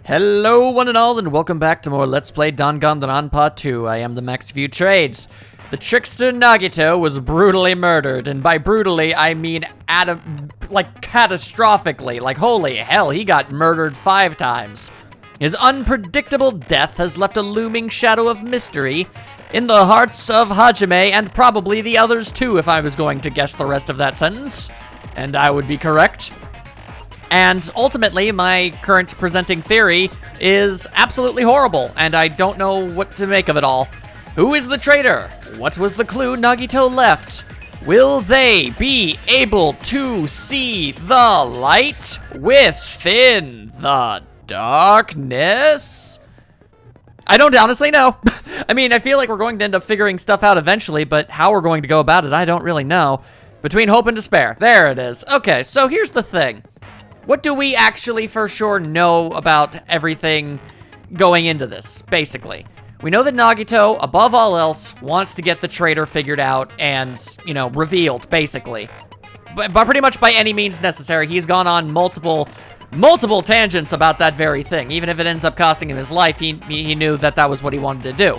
Hello one and all, and welcome back to more Let's Play Danganronpa 2. I am the Max View Trades. The trickster Nagito was brutally murdered, and by brutally, I mean catastrophically. Like, holy hell, he got murdered 5 times. His unpredictable death has left a looming shadow of mystery in the hearts of Hajime, and probably the others too, if I was going to guess the rest of that sentence. And I would be correct. And ultimately, my current presenting theory is absolutely horrible, and I don't know what to make of it all. Who is the traitor? What was the clue Nagito left? Will they be able to see the light within the darkness? I don't honestly know. I mean, I feel like we're going to end up figuring stuff out eventually, but how we're going to go about it, I don't really know. Between hope and despair. There it is. Okay, so here's the thing. What do we actually for sure know about everything going into this, basically? We know that Nagito, above all else, wants to get the traitor figured out and, you know, revealed, basically. But pretty much by any means necessary, he's gone on multiple tangents about that very thing. Even if it ends up costing him his life, he knew that that was what he wanted to do.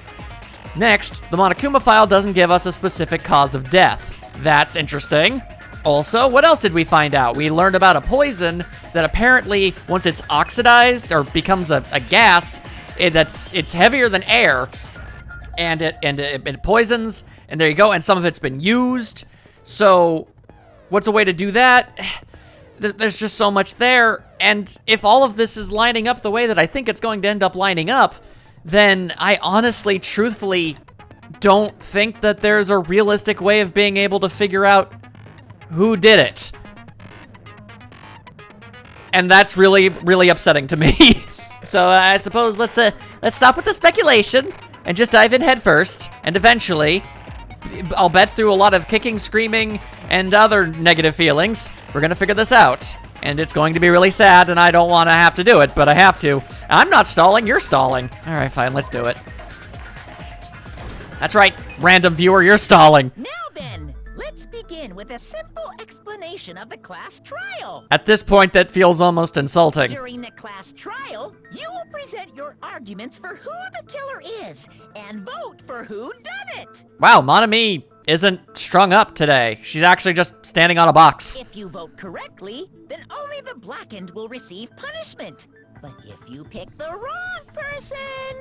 Next, the Monokuma file doesn't give us a specific cause of death. That's interesting. Also, what else did we find out? We learned about a poison that apparently, once it's oxidized or becomes a gas, it's heavier than air, and it poisons. And there you go. And some of it's been used. So, what's a way to do that? There's just so much there. And if all of this is lining up the way that I think it's going to end up lining up, then I honestly, truthfully, don't think that there's a realistic way of being able to figure out who did it. And that's really, really upsetting to me. So I suppose let's stop with the speculation and just dive in head first. And eventually, I'll bet through a lot of kicking, screaming, and other negative feelings, we're gonna figure this out. And it's going to be really sad, and I don't want to have to do it, but I have to. I'm not stalling, you're stalling. All right, fine, let's do it. That's right, random viewer, you're stalling. Now then, let's begin with a simple explanation of the class trial. At this point, that feels almost insulting. During the class trial, you will present your arguments for who the killer is and vote for who done it. Wow, Monami isn't strung up today. She's actually just standing on a box. If you vote correctly, then only the blackened will receive punishment. But if you pick the wrong person...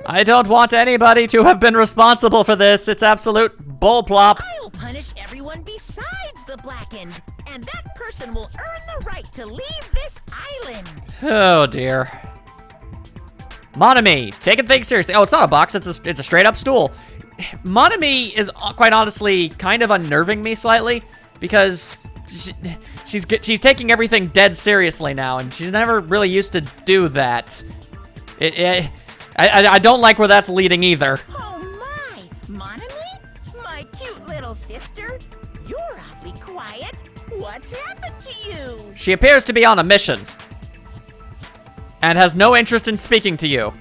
I don't want anybody to have been responsible for this. It's absolute bullplop. I'll punish everyone besides the blackened, and that person will earn the right to leave this island. Oh, dear. Monami, taking things seriously. Oh, it's not a box. It's a straight up stool. Monami is quite honestly kind of unnerving me slightly because she's taking everything dead seriously now, and she's never really used to do that. I don't like where that's leading either. Oh my, Monami? My cute little sister? You're awfully quiet. What's happened to you? She appears to be on a mission and has no interest in speaking to you.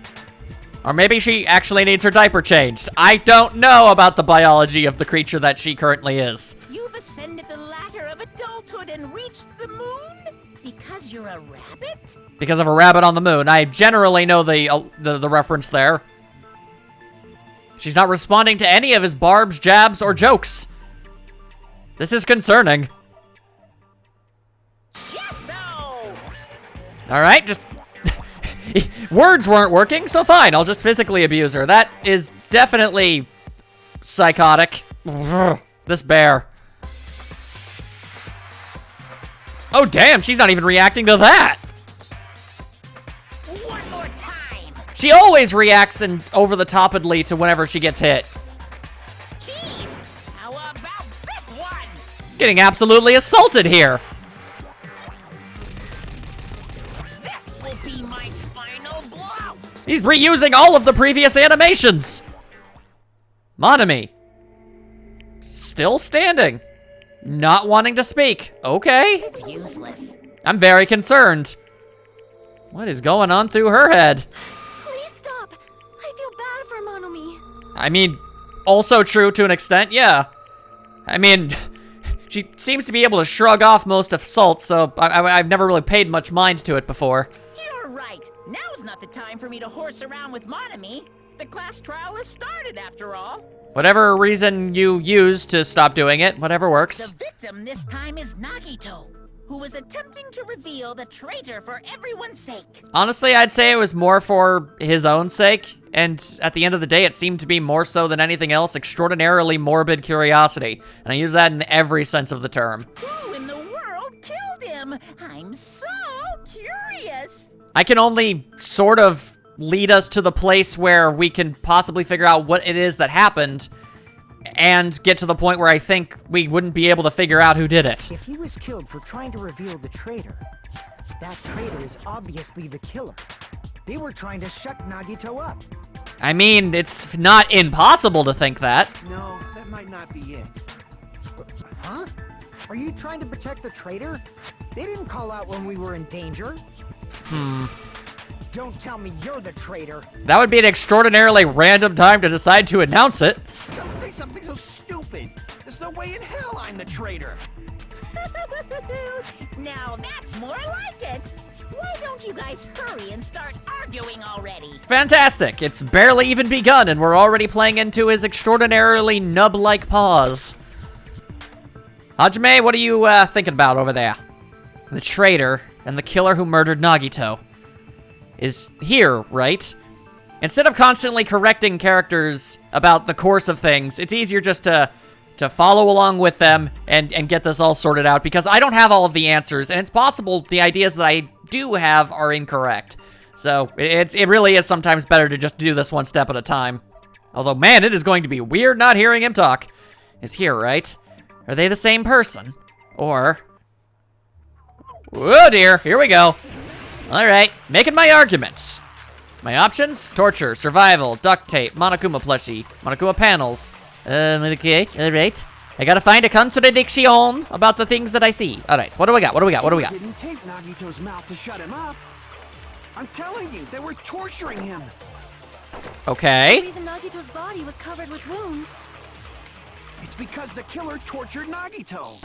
Or maybe she actually needs her diaper changed. I don't know about the biology of the creature that she currently is. You've ascended the ladder of adulthood and reached the moon? Because you're a rabbit? Because of a rabbit on the moon. I generally know the reference there. She's not responding to any of his barbs, jabs, or jokes. This is concerning. Yes, no! Alright, just... Words weren't working, so fine. I'll just physically abuse her. That is definitely psychotic. This bear. Oh, damn, she's not even reacting to that. One more time. She always reacts over-the-topadly to whenever she gets hit. Jeez, how about this one? Getting absolutely assaulted here. This will be my final blow. He's reusing all of the previous animations. Monami. Still standing. Not wanting to speak. Okay. It's useless. I'm very concerned. What is going on through her head? Please stop. I feel bad for Monomi. I mean, also true to an extent, yeah. I mean, she seems to be able to shrug off most assaults, so I've never really paid much mind to it before. You're right. Now's not the time for me to horse around with Monami. The class trial has started, after all. Whatever reason you use to stop doing it, whatever works. The victim this time is Nagito, who was attempting to reveal the traitor for everyone's sake. Honestly, I'd say it was more for his own sake, and at the end of the day, it seemed to be more so than anything else, extraordinarily morbid curiosity. And I use that in every sense of the term. Who in the world killed him? I'm so curious. I can only sort of lead us to the place where we can possibly figure out what it is that happened and get to the point where I think we wouldn't be able to figure out who did it. If he was killed for trying to reveal the traitor, that traitor is obviously the killer. They were trying to shut Nagito up. I mean, it's not impossible to think that. No, that might not be it. Huh? Are you trying to protect the traitor? They didn't call out when we were in danger. Don't tell me you're the traitor. That would be an extraordinarily random time to decide to announce it. Don't say something so stupid. There's no way in hell I'm the traitor. Now that's more like it. Why don't you guys hurry and start arguing already? Fantastic. It's barely even begun, and we're already playing into his extraordinarily nub-like paws. Hajime, what are you thinking about over there? The traitor and the killer who murdered Nagito is here, right? Instead of constantly correcting characters about the course of things, it's easier just to follow along with them and get this all sorted out, because I don't have all of the answers, and it's possible the ideas that I do have are incorrect. So it really is sometimes better to just do this one step at a time. Although, man, it is going to be weird not hearing him talk. Is here, right? Are they the same person? Or... oh dear, here we go. Alright, making my arguments. My options? Torture, survival, duct tape, Monokuma plushie, Monokuma panels. Okay, alright. I gotta find a contradiction about the things that I see. Alright, what do we got? What do we got? What do we got? Didn't tape Nagito's mouth to shut him up. I'm telling you, they were torturing him. The Okay. reason Nagito's body was covered with wounds. It's because the killer tortured Nagito.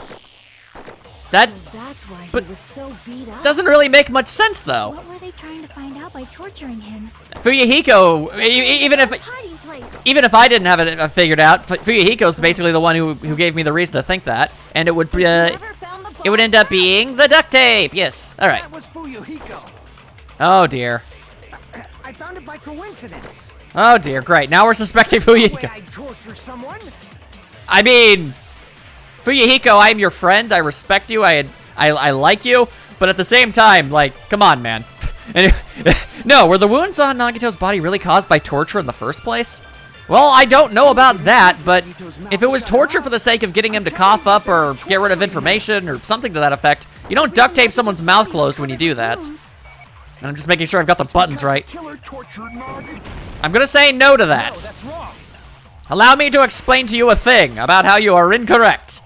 That That's why But- he was so beat up. doesn't really make much sense, though. What were they trying to find out by torturing him? Fuyuhiko, even if... His hiding place. Even if I didn't have it figured out, Fuyuhiko's basically the one who gave me the reason to think that, and it would Never found the it would end up being the duct tape. Yes. All right. That was Fuyuhiko. Oh dear. I found it by coincidence. Oh dear. Great. Now we're suspecting No way Fuyuhiko. I'd torture someone. I mean, Fuyuhiko, I'm your friend. I respect you. I like you, but at the same time, like, come on, man. No, were the wounds on Nagito's body really caused by torture in the first place? Well, I don't know about that, but if it was torture for the sake of getting him to cough up or get rid of information or something to that effect, you don't duct tape someone's mouth closed when you do that. And I'm just making sure I've got the buttons right. Killer tortured Nagito. I'm gonna say no to No, that. that's wrong. Allow me to explain to you a thing about how you are incorrect.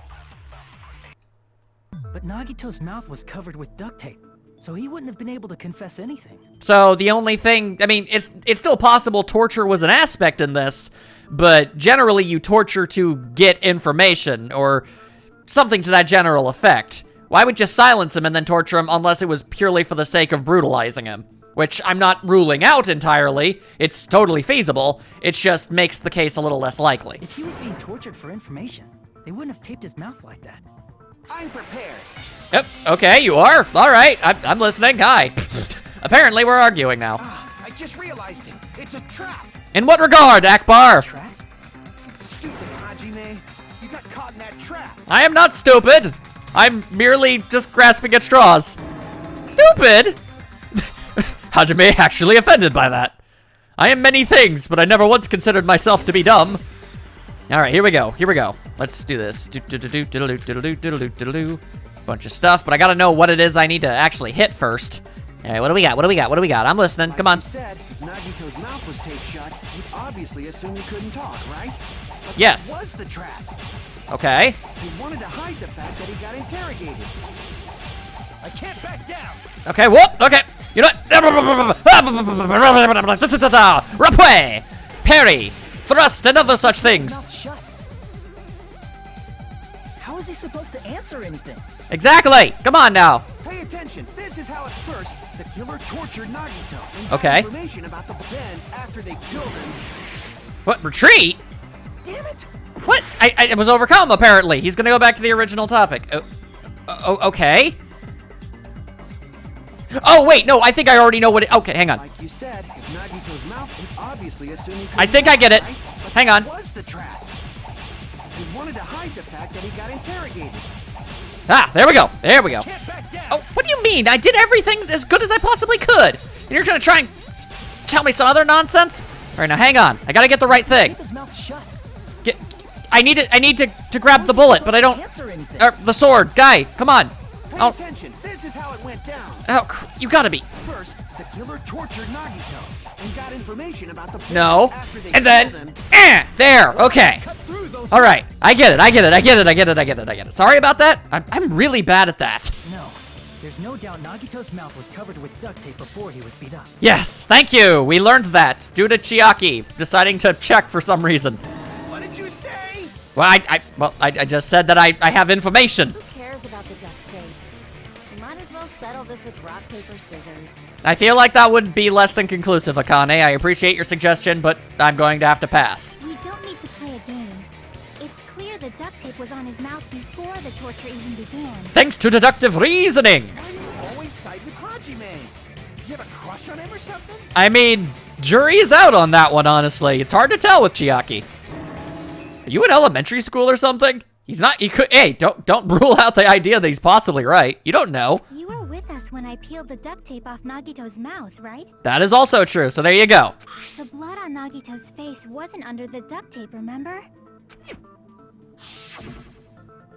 But Nagito's mouth was covered with duct tape, so he wouldn't have been able to confess anything. So the only thing, I mean, it's still possible torture was an aspect in this, but generally you torture to get information or something to that general effect. Why would you silence him and then torture him unless it was purely for the sake of brutalizing him? Which I'm not ruling out entirely. It's totally feasible. It just makes the case a little less likely. If he was being tortured for information, they wouldn't have taped his mouth like that. I'm prepared. Yep, okay, you are? All right, I'm listening. Hi. Apparently we're arguing now. I just realized it. It's a trap. In what regard, Akbar? Trap? Stupid Hajime. You got caught in that trap. I am not stupid. I'm merely just grasping at straws. Stupid? Hajime actually offended by that. I am many things, but I never once considered myself to be dumb. All right, here we go. Here we go. Let's do this. Bunch of stuff, but I gotta know what it is I need to actually hit first. All right, what do we got? What do we got? What do we got? I'm listening. Come on. You said Nagito's mouth was taped shut. You obviously assumed he couldn't talk, right? But Yes. That was the trap. Okay. He wanted to hide the fact that he got interrogated. I can't back down. Okay, whoop. Okay. You know what? Rapue, parry, thrust, and other such things. Mouth shut. How was he supposed to answer anything? Exactly. Come on now. Pay attention. This is how at first the killer tortured Nagito and Okay. got information about the then after they killed him. What, retreat? Damn it! What? I was overcome, apparently. He's gonna go back to the original topic. Okay. Oh, wait, no, I think I already know what it... Okay, hang on. Like you said, Nagito's mouth would obviously assume he I think I get it. Right? But Hang that on. was the trap. He wanted to hide the fact that he got interrogated. Ah, there we go. There we go. Can't back down! Oh, what do you mean? I did everything as good as I possibly could. And you're gonna try and tell me some other nonsense? All right, now hang on. I gotta get the right thing. Keep his mouth shut. I need to grab the bullet, but I don't... Answer anything. the sword. Guy, come on. Pay Oh, attention. This is how it went down. you gotta be. First, the killer tortured Nagito and got information about the No. after they And killed then... him. There, okay. Cut through those. All right, I get it. Sorry about that. I'm really bad at that. No. There's no doubt Nagito's mouth was covered with duct tape before he was beat up. Yes, thank you. We learned that due to Chiaki deciding to check for some reason. What did you say? Well, I just said that I have information. Who cares about the duct tape? You might as well settle this with rock, paper, scissors. I feel like that would be less than conclusive, Akane. I appreciate your suggestion, but I'm going to have to pass. We don't need to play a game. It's clear the duct tape was on his mouth before the torture even began. Thanks to deductive reasoning. Why do you always side with Hajime? You have a crush on him or something? I mean, jury is out on that one, honestly. It's hard to tell with Chiaki. Are you in elementary school or something? He's not, hey, don't rule out the idea that he's possibly right. You don't know. You were with us when I peeled the duct tape off Nagito's mouth, right? That is also true, so there you go. The blood on Nagito's face wasn't under the duct tape, remember?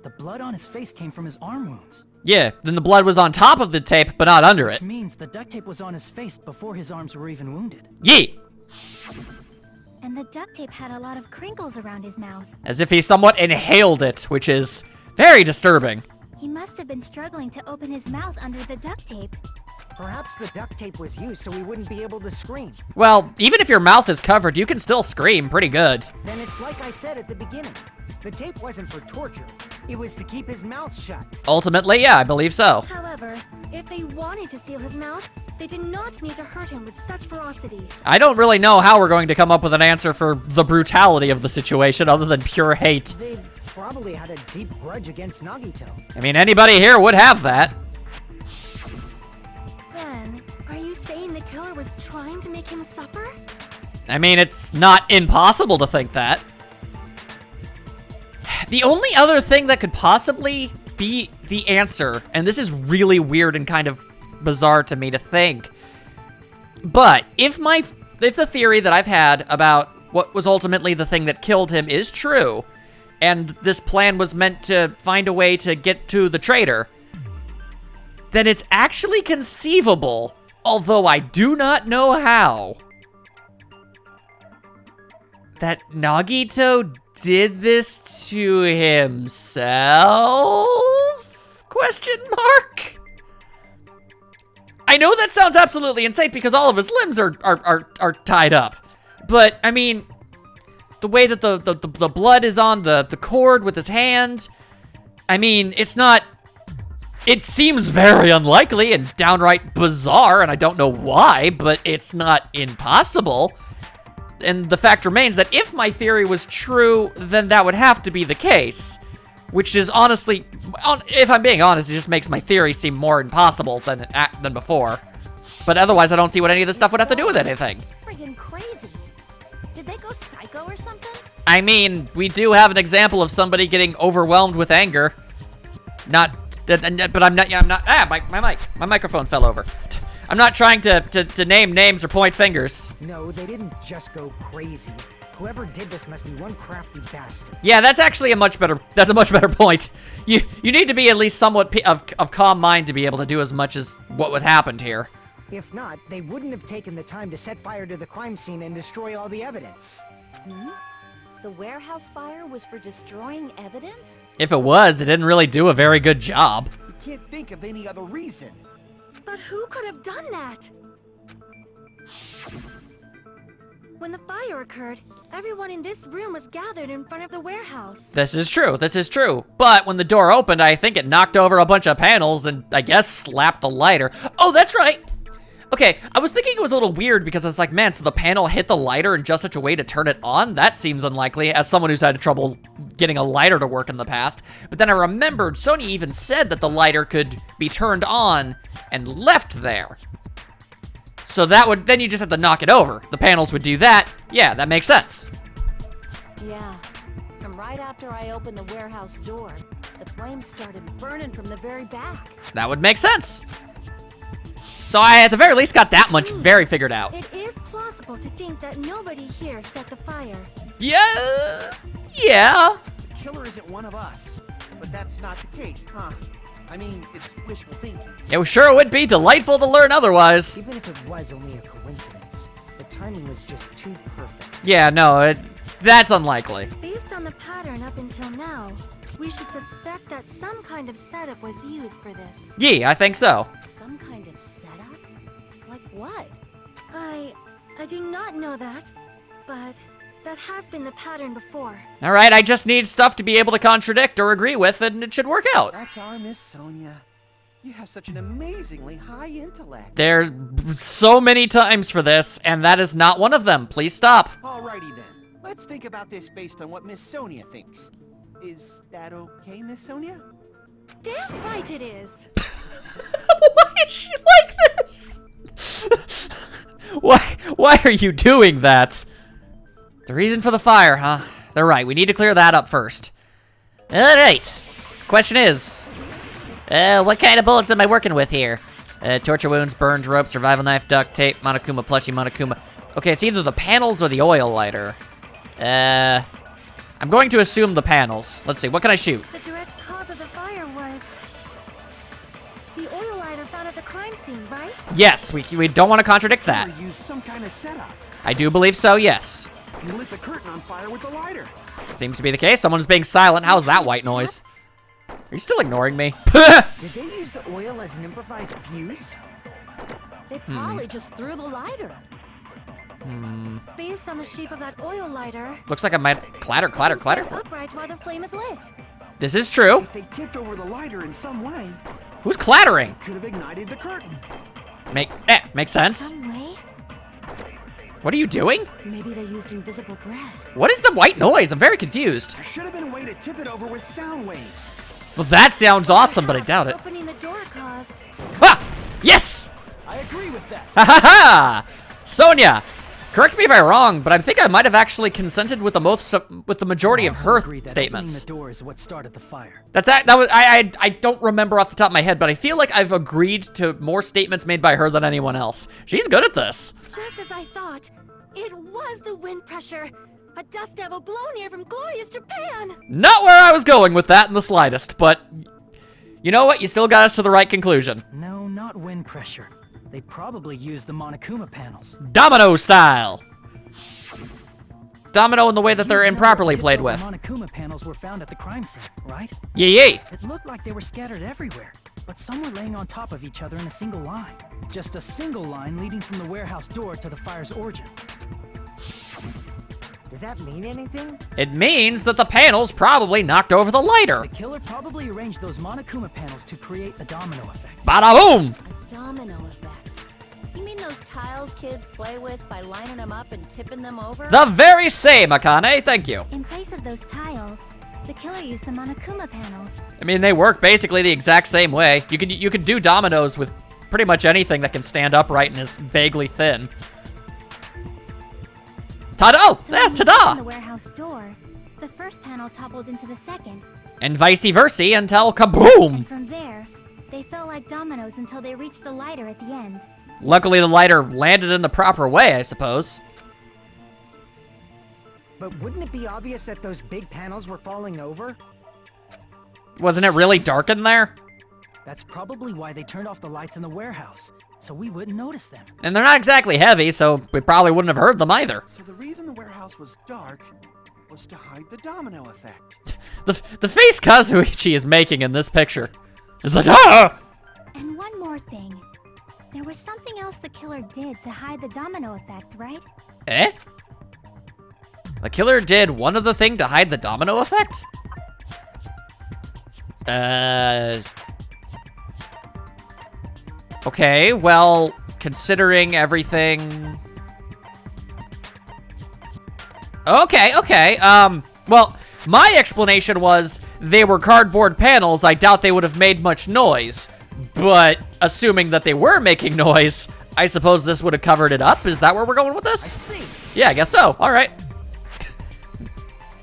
The blood on his face came from his arm wounds. Yeah, then the blood was on top of the tape, but not under Which it. means the duct tape was on his face before his arms were even wounded. Yee! And the duct tape had a lot of crinkles around his mouth. As if he somewhat inhaled it, which is very disturbing. He must have been struggling to open his mouth under the duct tape. Perhaps the duct tape was used so he wouldn't be able to scream. Well, even if your mouth is covered, you can still scream pretty good. Then it's like I said at the beginning. The tape wasn't for torture. It was to keep his mouth shut. Ultimately, yeah, I believe so. However, if they wanted to seal his mouth, they did not need to hurt him with such ferocity. I don't really know how we're going to come up with an answer for the brutality of the situation other than pure hate. They probably had a deep grudge against Nagito. I mean, anybody here would have that. Then, are you saying the killer was trying to make him suffer? I mean, it's not impossible to think that. The only other thing that could possibly be the answer, and this is really weird and kind of bizarre to me to think, but if the theory that I've had about what was ultimately the thing that killed him is true, and this plan was meant to find a way to get to the traitor, then it's actually conceivable, although I do not know how, that Nagito did this to himself? Question mark? I know that sounds absolutely insane because all of his limbs are tied up. But, I mean, the way that the blood is on the cord with his hand, I mean, it's not... It seems very unlikely and downright bizarre, and I don't know why, but it's not impossible. And the fact remains that if my theory was true, then that would have to be the case. Which is honestly, if I'm being honest, it just makes my theory seem more impossible than before. But otherwise, I don't see what any of this stuff would have to do with anything. Friggin' crazy. Did they go psycho or something? I mean, we do have an example of somebody getting overwhelmed with anger. But I'm not, my microphone fell over. I'm not trying to name names or point fingers. No, they didn't just go crazy. Whoever did this must be one crafty bastard. Yeah, that's actually a much better point. You need to be at least somewhat of calm mind to be able to do as much as what happened here. If not, they wouldn't have taken the time to set fire to the crime scene and destroy all the evidence. The warehouse fire was for destroying evidence? If it was, it didn't really do a very good job. You can't think of any other reason. But who could have done that? When the fire occurred, everyone in this room was gathered in front of the warehouse. This is true, this is true. But when the door opened, I think it knocked over a bunch of panels and I guess slapped the lighter. Oh, that's right. Okay, I was thinking it was a little weird because I was like, man, so the panel hit the lighter in just such a way to turn it on? That seems unlikely, as someone who's had trouble getting a lighter to work in the past. But then I remembered Sony even said that the lighter could be turned on and left there. So that would, then you just have to knock it over. The panels would do that. Yeah, that makes sense. Yeah. From right after I opened the warehouse door, the flames started burning from the very back. That would make sense. So I, at the very least, got that much very figured out. It is plausible to think that nobody here set the fire. Yeah. The killer isn't one of us. But that's not the case, huh? I mean, it's wishful thinking. It sure would be delightful to learn otherwise. Even if it was only a coincidence, the timing was just too perfect. Yeah, no, that's unlikely. Based on the pattern up until now, we should suspect that some kind of setup was used for this. Yeah, I think so. Some kind of setup? Like what? I do not know that, but that has been the pattern before. All right, I just need stuff to be able to contradict or agree with, and it should work out. That's our Miss Sonia. You have such an amazingly high intellect. There's so many times for this, and that is not one of them. Please stop. Alrighty then. Let's think about this based on what Miss Sonia thinks. Is that okay, Miss Sonia? Damn right it is. Why is she like this? Why are you doing that? The reason for the fire, huh? They're right. We need to clear that up first. All right. Question is, what kind of bullets am I working with here? Torture wounds, burns, rope, survival knife, duct tape, Monokuma, plushie, Monokuma. Okay, it's either the panels or the oil lighter. I'm going to assume the panels. Let's see. What can I shoot? The direct cause of the fire was the oil lighter found at the crime scene, right? Yes, we don't want to contradict that. Or use some kind of setup. I do believe so, yes. You lit the curtain on fire with the lighter. Seems to be the case. Someone's being silent. How's that white noise? Are you still ignoring me? Did they use the oil as an improvised fuse? They probably just threw the lighter. Based on the shape of that oil lighter, Looks like I might clatter. stand upright while the flame is lit. This is true. If they tipped over the lighter in some way, Who's clattering? could have ignited the curtain. Makes sense. Some way? What are you doing? Maybe they used invisible thread. What is the white noise? I'm very confused. There should have been a way to tip it over with sound waves. Well, that sounds awesome, but I doubt it. Opening the door caused. Ha! Yes! I agree with that. Ha ha ha! Sonia, correct me if I'm wrong, but I think I might have actually consented with the majority of her Agreed that statements. opening the door is what started the fire. I don't remember off the top of my head, but I feel like I've agreed to more statements made by her than anyone else. She's good at this. Just as I thought, it was the wind pressure. A dust devil blown here from glorious Japan. Not where I was going with that in the slightest, but you know what? You still got us to the right conclusion. No, not wind pressure. They probably used the Monokuma panels. Domino style. Domino in the way that they're improperly played with. The Monokuma panels were found at the crime scene, right? Yee. It looked like they were scattered everywhere, but some were laying on top of each other in a single line. Just a single line leading from the warehouse door to the fire's origin. Does that mean anything? It means that the panels probably knocked over the lighter. The killer probably arranged those Monokuma panels to create a domino effect. Bada boom! A domino effect. You mean those tiles kids play with by lining them up and tipping them over? The very same, Akane. Thank you. In place of those tiles, the killer used the Monokuma panels. I mean, they work basically the exact same way. You can do dominoes with pretty much anything that can stand upright and is vaguely thin. Ta-da! Oh, So when you opened the ta-da! warehouse door, the first panel toppled into the second, And vice versa until kaboom! and from there, they fell like dominoes until they reached the lighter at the end. Luckily, the lighter landed in the proper way, I suppose. But wouldn't it be obvious that those big panels were falling over? Wasn't it really dark in there? That's probably why they turned off the lights in the warehouse, so we wouldn't notice them. And they're not exactly heavy, so we probably wouldn't have heard them either. So the reason the warehouse was dark was to hide the domino effect. The face Kazuichi is making in this picture is like, ah! And one more thing. There was something else the killer did to hide the domino effect, right? Eh? The killer did one other thing to hide the domino effect? Okay, well, considering everything... Okay, well, my explanation was they were cardboard panels. I doubt they would have made much noise. But assuming that they were making noise, I suppose this would have covered it up. Is that where we're going with this? I see. Yeah, I guess so. All right.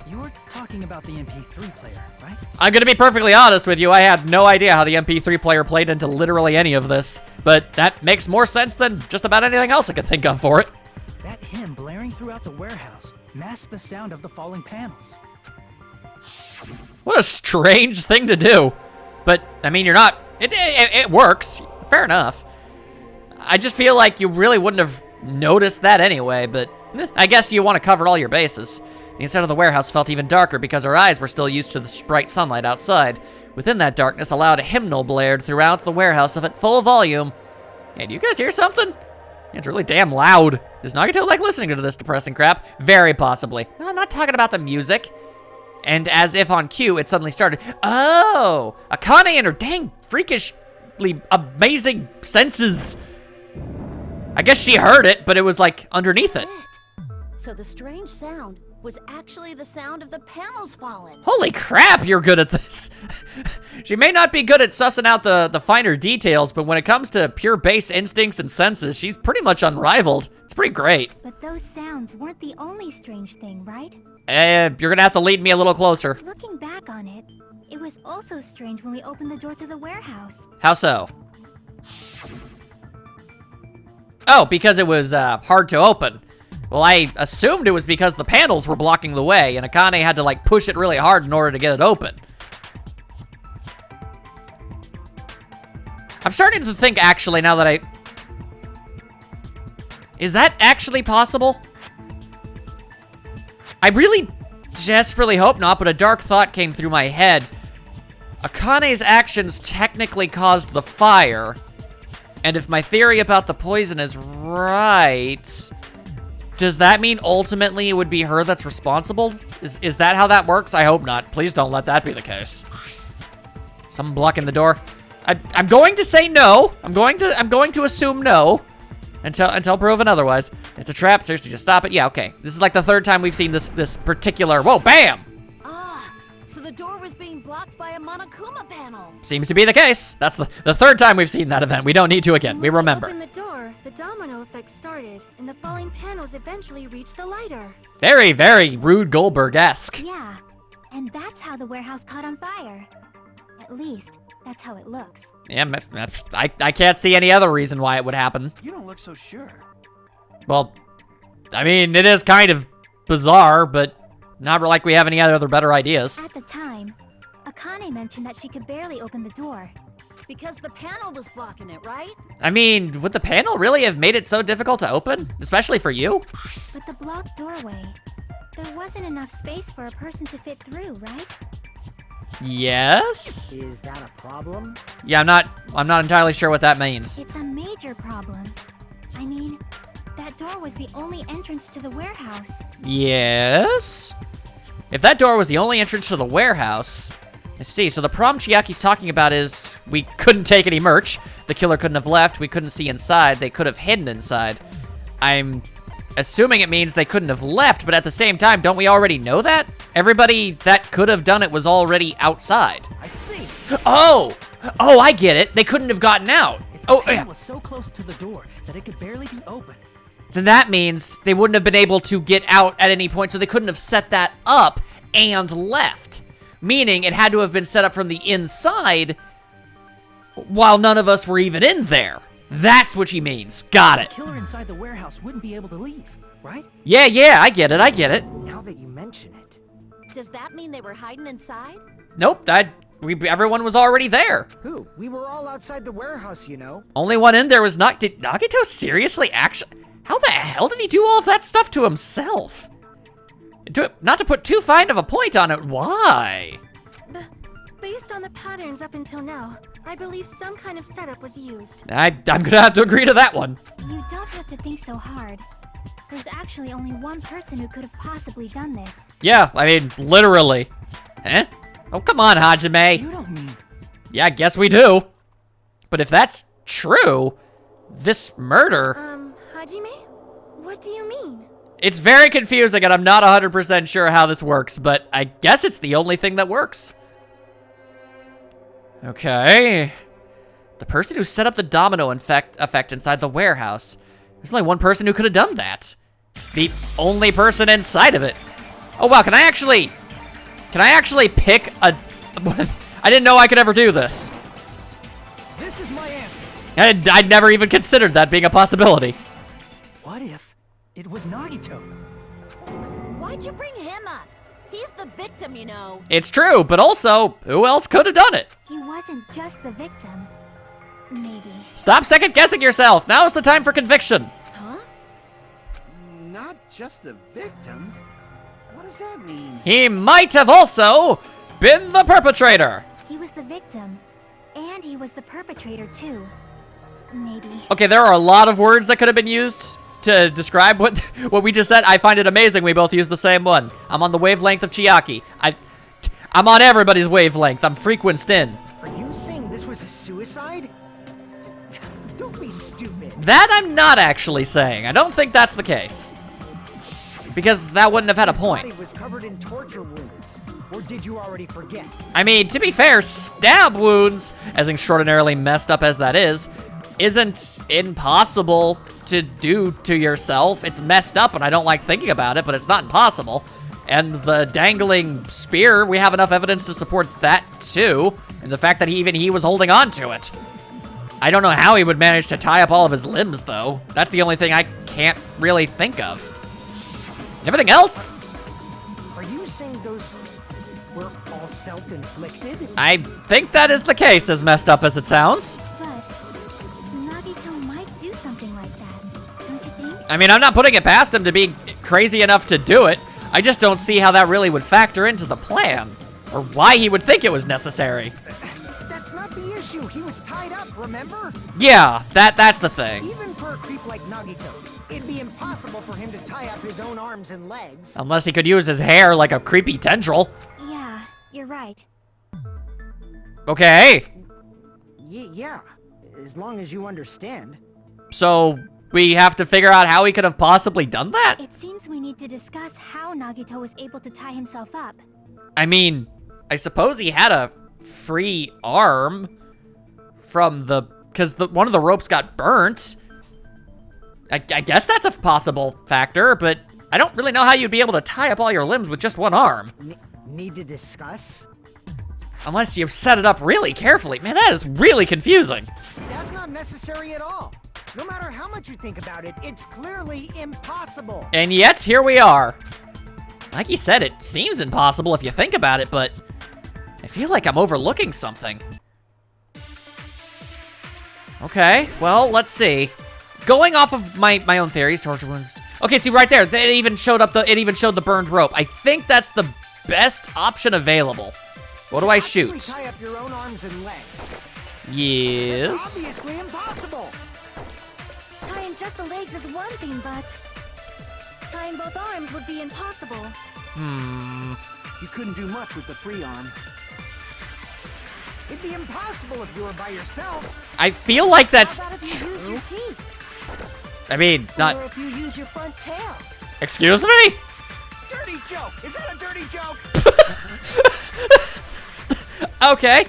You're talking about the MP3 player, right? I'm gonna be perfectly honest with you. I had no idea how the MP3 player played into literally any of this. But that makes more sense than just about anything else I could think of for it. That hymn blaring throughout the warehouse masked the sound of the falling panels. What a strange thing to do. But, I mean, you're not... It works. Fair enough. I just feel like you really wouldn't have noticed that anyway, but I guess you want to cover all your bases. The inside of the warehouse felt even darker because our eyes were still used to the bright sunlight outside. Within that darkness, a loud hymnal blared throughout the warehouse at full volume. Hey, do you guys hear something? It's really damn loud. Is Nagito like listening to this depressing crap? Very possibly. No, I'm not talking about the music. And as if on cue, it suddenly started. Oh, Akane and her dang freakishly amazing senses. I guess she heard it, but it was like underneath it. So the strange sound was actually the sound of the panels falling. Holy crap, you're good at this. She may not be good at sussing out the finer details, but when it comes to pure base instincts and senses, she's pretty much unrivaled. It's pretty great. But those sounds weren't the only strange thing, right? You're gonna have to lead me a little closer. Looking back on it, it was also strange when we opened the door to the warehouse. How so? Oh, because it was hard to open. Well, I assumed it was because the panels were blocking the way, and Akane had to like push it really hard in order to get it open. I'm starting to think, actually, now that is that actually possible? I really desperately hope not, but a dark thought came through my head. Akane's actions technically caused the fire, and if my theory about the poison is right, does that mean ultimately it would be her that's responsible? Is that how that works? I hope not. Please don't let that be the case. Someone blocking the door. I'm going to say no. I'm going to assume no. Until proven otherwise. It's a trap. Seriously, just stop it. Yeah, okay. This is like the third time we've seen this particular... Whoa, bam! Ah, so the door was being blocked by a Monokuma panel. Seems to be the case. That's the third time we've seen that event. We don't need to again. We remember. When we opened the door, the domino effect started, and the falling panels eventually reached the lighter. Very, very Rude Goldberg-esque. Yeah, and that's how the warehouse caught on fire. At least, that's how it looks. Yeah, I can't see any other reason why it would happen. You don't look so sure. Well, I mean, it is kind of bizarre, but not like we have any other better ideas. At the time, Akane mentioned that she could barely open the door. Because the panel was blocking it, right? I mean, would the panel really have made it so difficult to open? Especially for you? But the blocked doorway, there wasn't enough space for a person to fit through, right? Yes? Is that a problem? Yeah, I'm not entirely sure what that means. It's a major problem. I mean, that door was the only entrance to the warehouse. Yes? If that door was the only entrance to the warehouse, I see. So the problem Chiaki's talking about is we couldn't take any merch. The killer couldn't have left. We couldn't see inside. They could have hidden inside. I'm assuming it means they couldn't have left, but at the same time, don't we already know that? Everybody that could have done it was already outside. I see. Oh, I get it. They couldn't have gotten out. If the panel was so close to the door that it could barely be opened. Then that means they wouldn't have been able to get out at any point, so they couldn't have set that up and left. Meaning it had to have been set up from the inside while none of us were even in there. That's what she means. Got it. The killer inside the warehouse wouldn't be able to leave, right? Yeah, I get it. Now that you mention it. Does that mean they were hiding inside? Nope, everyone was already there. Who? We were all outside the warehouse, you know. Only one in there was not. Did Nagito seriously actually? How the hell did he do all of that stuff to himself? Not to put too fine of a point on it, why? Based on the patterns up until now, I believe some kind of setup was used. I'm gonna have to agree to that one. You don't have to think so hard. There's actually only one person who could have possibly done this. Yeah, I mean, literally. Eh? Oh, come on, Hajime. You don't mean... Yeah, I guess we do. But if that's true, this murder... Hajime? What do you mean? It's very confusing, and I'm not 100% sure how this works, but I guess it's the only thing that works. Okay. The person who set up the domino effect inside the warehouse. There's only one person who could have done that. The only person inside of it. Oh, wow, can I actually pick a... I didn't know I could ever do this. This is my answer. I'd never even considered that being a possibility. What if it was Nagito? Why'd you bring him up? He's the victim, you know. It's true, but also, who else could have done it? He wasn't just the victim. Maybe. Stop second-guessing yourself. Now is the time for conviction. Huh? Not just the victim? What does that mean? He might have also been the perpetrator. He was the victim. And he was the perpetrator, too. Maybe. Okay, there are a lot of words that could have been used to describe what we just said. I find it amazing we both use the same one. I'm on the wavelength of Chiaki. I'm on everybody's wavelength. I'm frequenced in. Are you saying this was a suicide? Don't be stupid. That I'm not actually saying. I don't think that's the case. Because that wouldn't have had a point. His body was covered in torture wounds. Or did you already forget? I mean, to be fair, stab wounds, as extraordinarily messed up as that is, isn't impossible to do to yourself. It's messed up and I don't like thinking about it, but it's not impossible. And the dangling spear, we have enough evidence to support that too. And the fact that he was holding on to it. I don't know how he would manage to tie up all of his limbs though. That's the only thing I can't really think of. Everything else? Are you saying those were all self-inflicted? I think that is the case, as messed up as it sounds. But Nagito might do something like that, don't you think? I mean, I'm not putting it past him to be crazy enough to do it. I just don't see how that really would factor into the plan. Or why he would think it was necessary. That's not the issue. He was tied up, remember? Yeah, that's the thing. Even for a creep like Nagito, it'd be impossible for him to tie up his own arms and legs. Unless he could use his hair like a creepy tendril. Yeah, you're right. Okay. Yeah, as long as you understand. So, we have to figure out how he could have possibly done that? It seems we need to discuss how Nagito was able to tie himself up. I mean, I suppose he had a free arm from because one of the ropes got burnt. I guess that's a possible factor, but I don't really know how you'd be able to tie up all your limbs with just one arm. Need to discuss? Unless you set it up really carefully. Man, that is really confusing. That's not necessary at all. No matter how much you think about it, it's clearly impossible. And yet, here we are. Like he said, it seems impossible if you think about it, but I feel like I'm overlooking something. Okay, well, let's see. Going off of my own theories, torture wounds. Okay, see right there, it even showed the burned rope. I think that's the best option available. What do I shoot? Tie up your own arms and legs. Yes. It's obviously impossible. Tying just the legs is one thing, but tying both arms would be impossible. You couldn't do much with the free arm. It'd be impossible if you were by yourself. I feel like that's How about if you use your teeth? I mean, not. Or if you use your front tail? Excuse me? Dirty joke! Is that a dirty joke? Okay.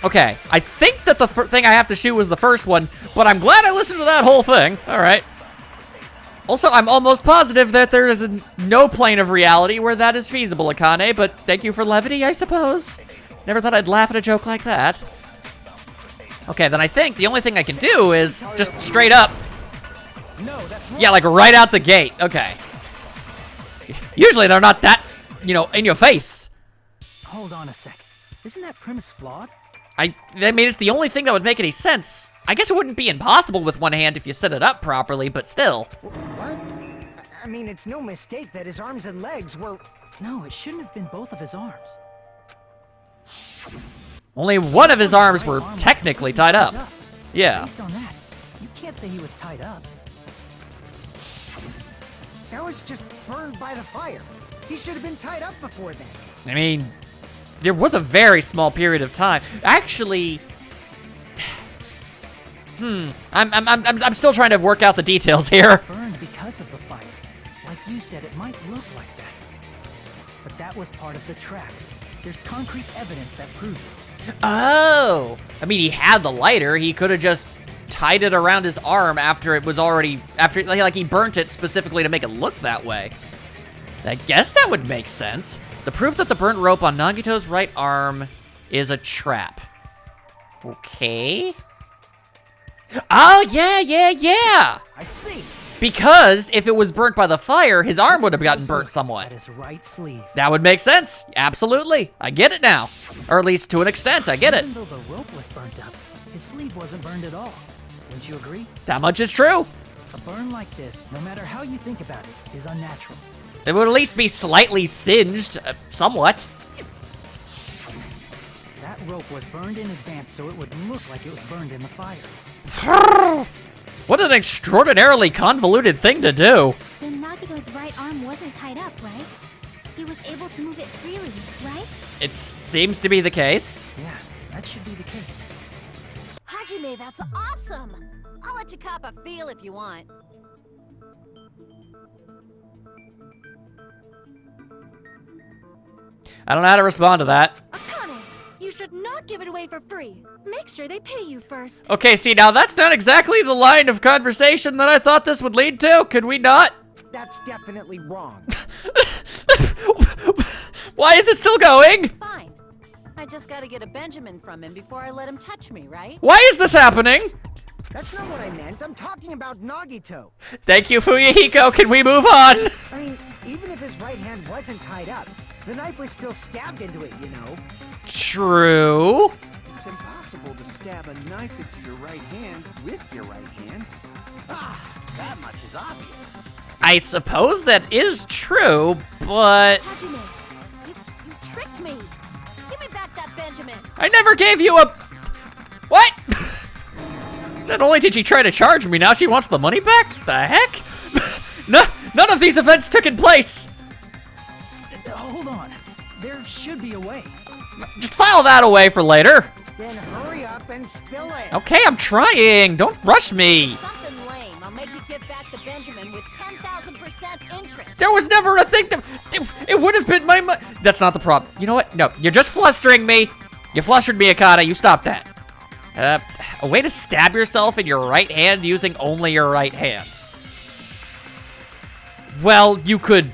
Okay. I think that the thing I have to shoot was the first one, but I'm glad I listened to that whole thing. All right. Also, I'm almost positive that there is no plane of reality where that is feasible, Akane, but thank you for levity, I suppose. Never thought I'd laugh at a joke like that. Okay, then I think the only thing I can do is just straight up. No, that's wrong. Yeah, like right out the gate. Okay. Usually they're not that, in your face. Hold on a sec. Isn't that premise flawed? I mean, it's the only thing that would make any sense. I guess it wouldn't be impossible with one hand if you set it up properly, but still. What? I mean, it's no mistake that his arms and legs were... No, it shouldn't have been both of his arms. Only one of his arms were technically tied up. Yeah. Based on that, you can't say he was tied up. That was just burned by the fire. He should have been tied up before then. I mean, there was a very small period of time. Actually, I'm still trying to work out the details here. Burned because of the fire. Like you said, it might look like that. But that was part of the trap. There's concrete evidence that proves it. Oh, I mean, he had the lighter. He could have just tied it around his arm after it was already, like he burnt it specifically to make it look that way. I guess that would make sense. The proof that the burnt rope on Nagito's right arm is a trap. Okay. Oh, yeah. I see. Because if it was burnt by the fire, his arm would have gotten burnt somewhat. At his right sleeve. That would make sense. Absolutely. I get it now. Or at least to an extent, I get it. Even though the rope was burnt up, his sleeve wasn't burned at all. Wouldn't you agree? That much is true. A burn like this, no matter how you think about it, is unnatural. It would at least be slightly singed, somewhat. That rope was burned in advance so it would look like it was burned in the fire. What an extraordinarily convoluted thing to do. Then Nagito's right arm wasn't tied up, right? He was able to move it freely, right? It seems to be the case. Yeah, that should be the case. Hajime, that's awesome! I'll let you cop a feel if you want. I don't know how to respond to that. Akane, you should not give it away for free. Make sure they pay you first. Okay, see, now that's not exactly the line of conversation that I thought this would lead to. Could we not? That's definitely wrong. Why is it still going? Fine. I just gotta get a Benjamin from him before I let him touch me, right? Why is this happening? That's not what I meant. I'm talking about Nagito. Thank you, Fuyuhiko. Can we move on? I mean, even if his right hand wasn't tied up, the knife was still stabbed into it, you know? True. It's impossible to stab a knife into your right hand with your right hand. That much is obvious. I suppose that is true, but Hajime, you tricked me. Give me back that Benjamin. I never gave you a... What? Not only did she try to charge me, now she wants the money back? The heck? No, none of these events took in place. Hold on. There should be a way. Just file that away for later. Then hurry up and spill it. Okay, I'm trying. Don't rush me. Something lame. I'll make you give back the Benjamin with 10,000% interest. There was never a thing that... It would have been my money. That's not the problem. You know what? No, you're just flustering me. You flustered me, Akane. You stop that. A way to stab yourself in your right hand using only your right hand. Well, you could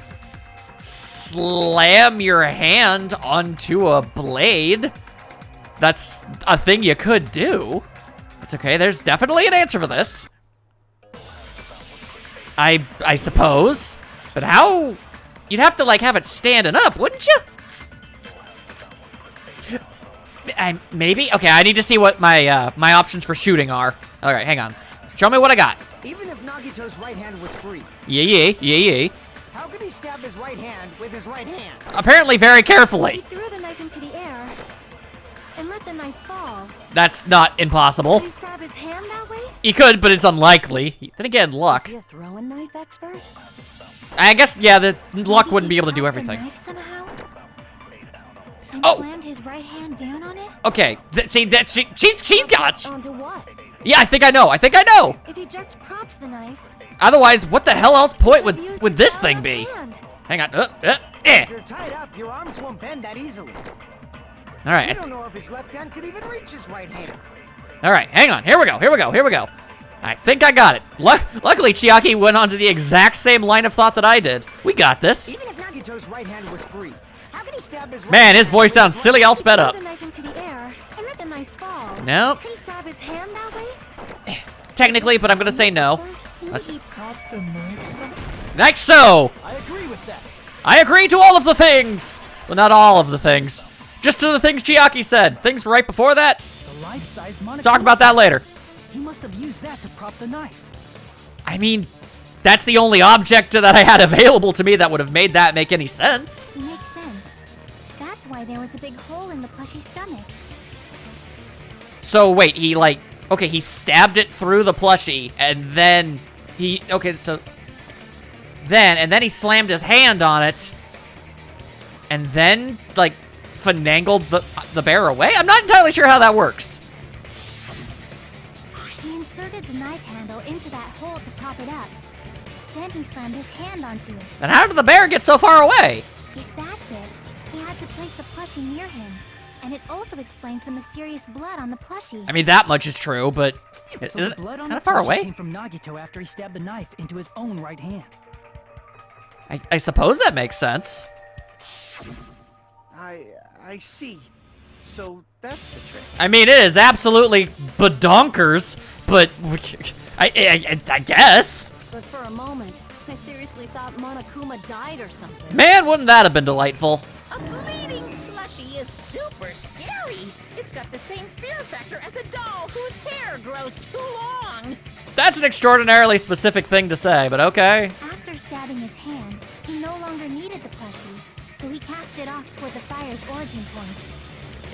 slam your hand onto a blade. That's a thing you could do. It's okay. There's definitely an answer for this. I suppose. But how? You'd have to, like, have it standing up, wouldn't you? Maybe? Okay, I need to see what my my options for shooting are. All right, hang on. Show me what I got. Even if Nagito's right hand was free, Yeah. how could he stab his right hand with his right hand? Apparently very He carefully. threw the knife into the air and let the knife fall. That's not impossible. Could he stab his hand that way? He could, but it's unlikely. Then again, luck. Is he a throwing knife expert? I guess, yeah, the luck Maybe wouldn't be he able to do propped the everything. knife somehow? And Oh. slammed his right hand down on it? Okay, see, that she got. Onto what? Yeah, I think I know. If he just propped the knife, Otherwise, what the hell else point he could have used would his this now thing left be? hand. Hang on. If you're tied up, your arms won't bend that easily. All right. You don't know if his left hand could even reach his right hand. All right, hang on. Here we go. I think I got it. Luckily, Chiaki went on to the exact same line of thought that I did. We got this. Even if Nagito's right hand was free, how could he stab his right Man, hand his voice with sounds his silly all right sped up. Threw the knife into the air and let the knife fall. Nope. Could he stab his hand that way? Technically, but I'm gonna say no. Maybe That's- he propped the knife somehow. Like so. I agree with that. I agree to all of the things. Well, not all of the things. Just to the things Chiaki said. Things right before that. The life-size monitor. Talk about that later. He must have used that to prop the knife. I mean, that's the only object that I had available to me that would have made that make any sense. Makes sense. That's why there was a big hole in the plushie's stomach. So wait, he stabbed it through the plushie, and then okay, so and then he slammed his hand on it, and then, like, finagled the bear away? I'm not entirely sure how that works. He inserted the knife handle into that hole to prop it up. Then he slammed his hand onto it. And how did the bear get so far away? If that's it, he had to place the plushie near him. And it also explains the mysterious blood on the plushie. I mean, that much is true, but So is the it blood on kind the of far plushie away? came from Nagito after he stabbed the knife into his own right hand. I suppose that makes sense. I see. So that's the trick. I mean, it is absolutely badonkers, but I guess. But for a moment, I seriously thought Monokuma died or something. Man, wouldn't that have been delightful? A bleeding plushie is super scary. It's got the same fear factor as a doll whose hair grows too long. That's an extraordinarily specific thing to say, but okay. After stabbing his hand, he no longer needed the plushie, so he cast it off toward the fire's origin point.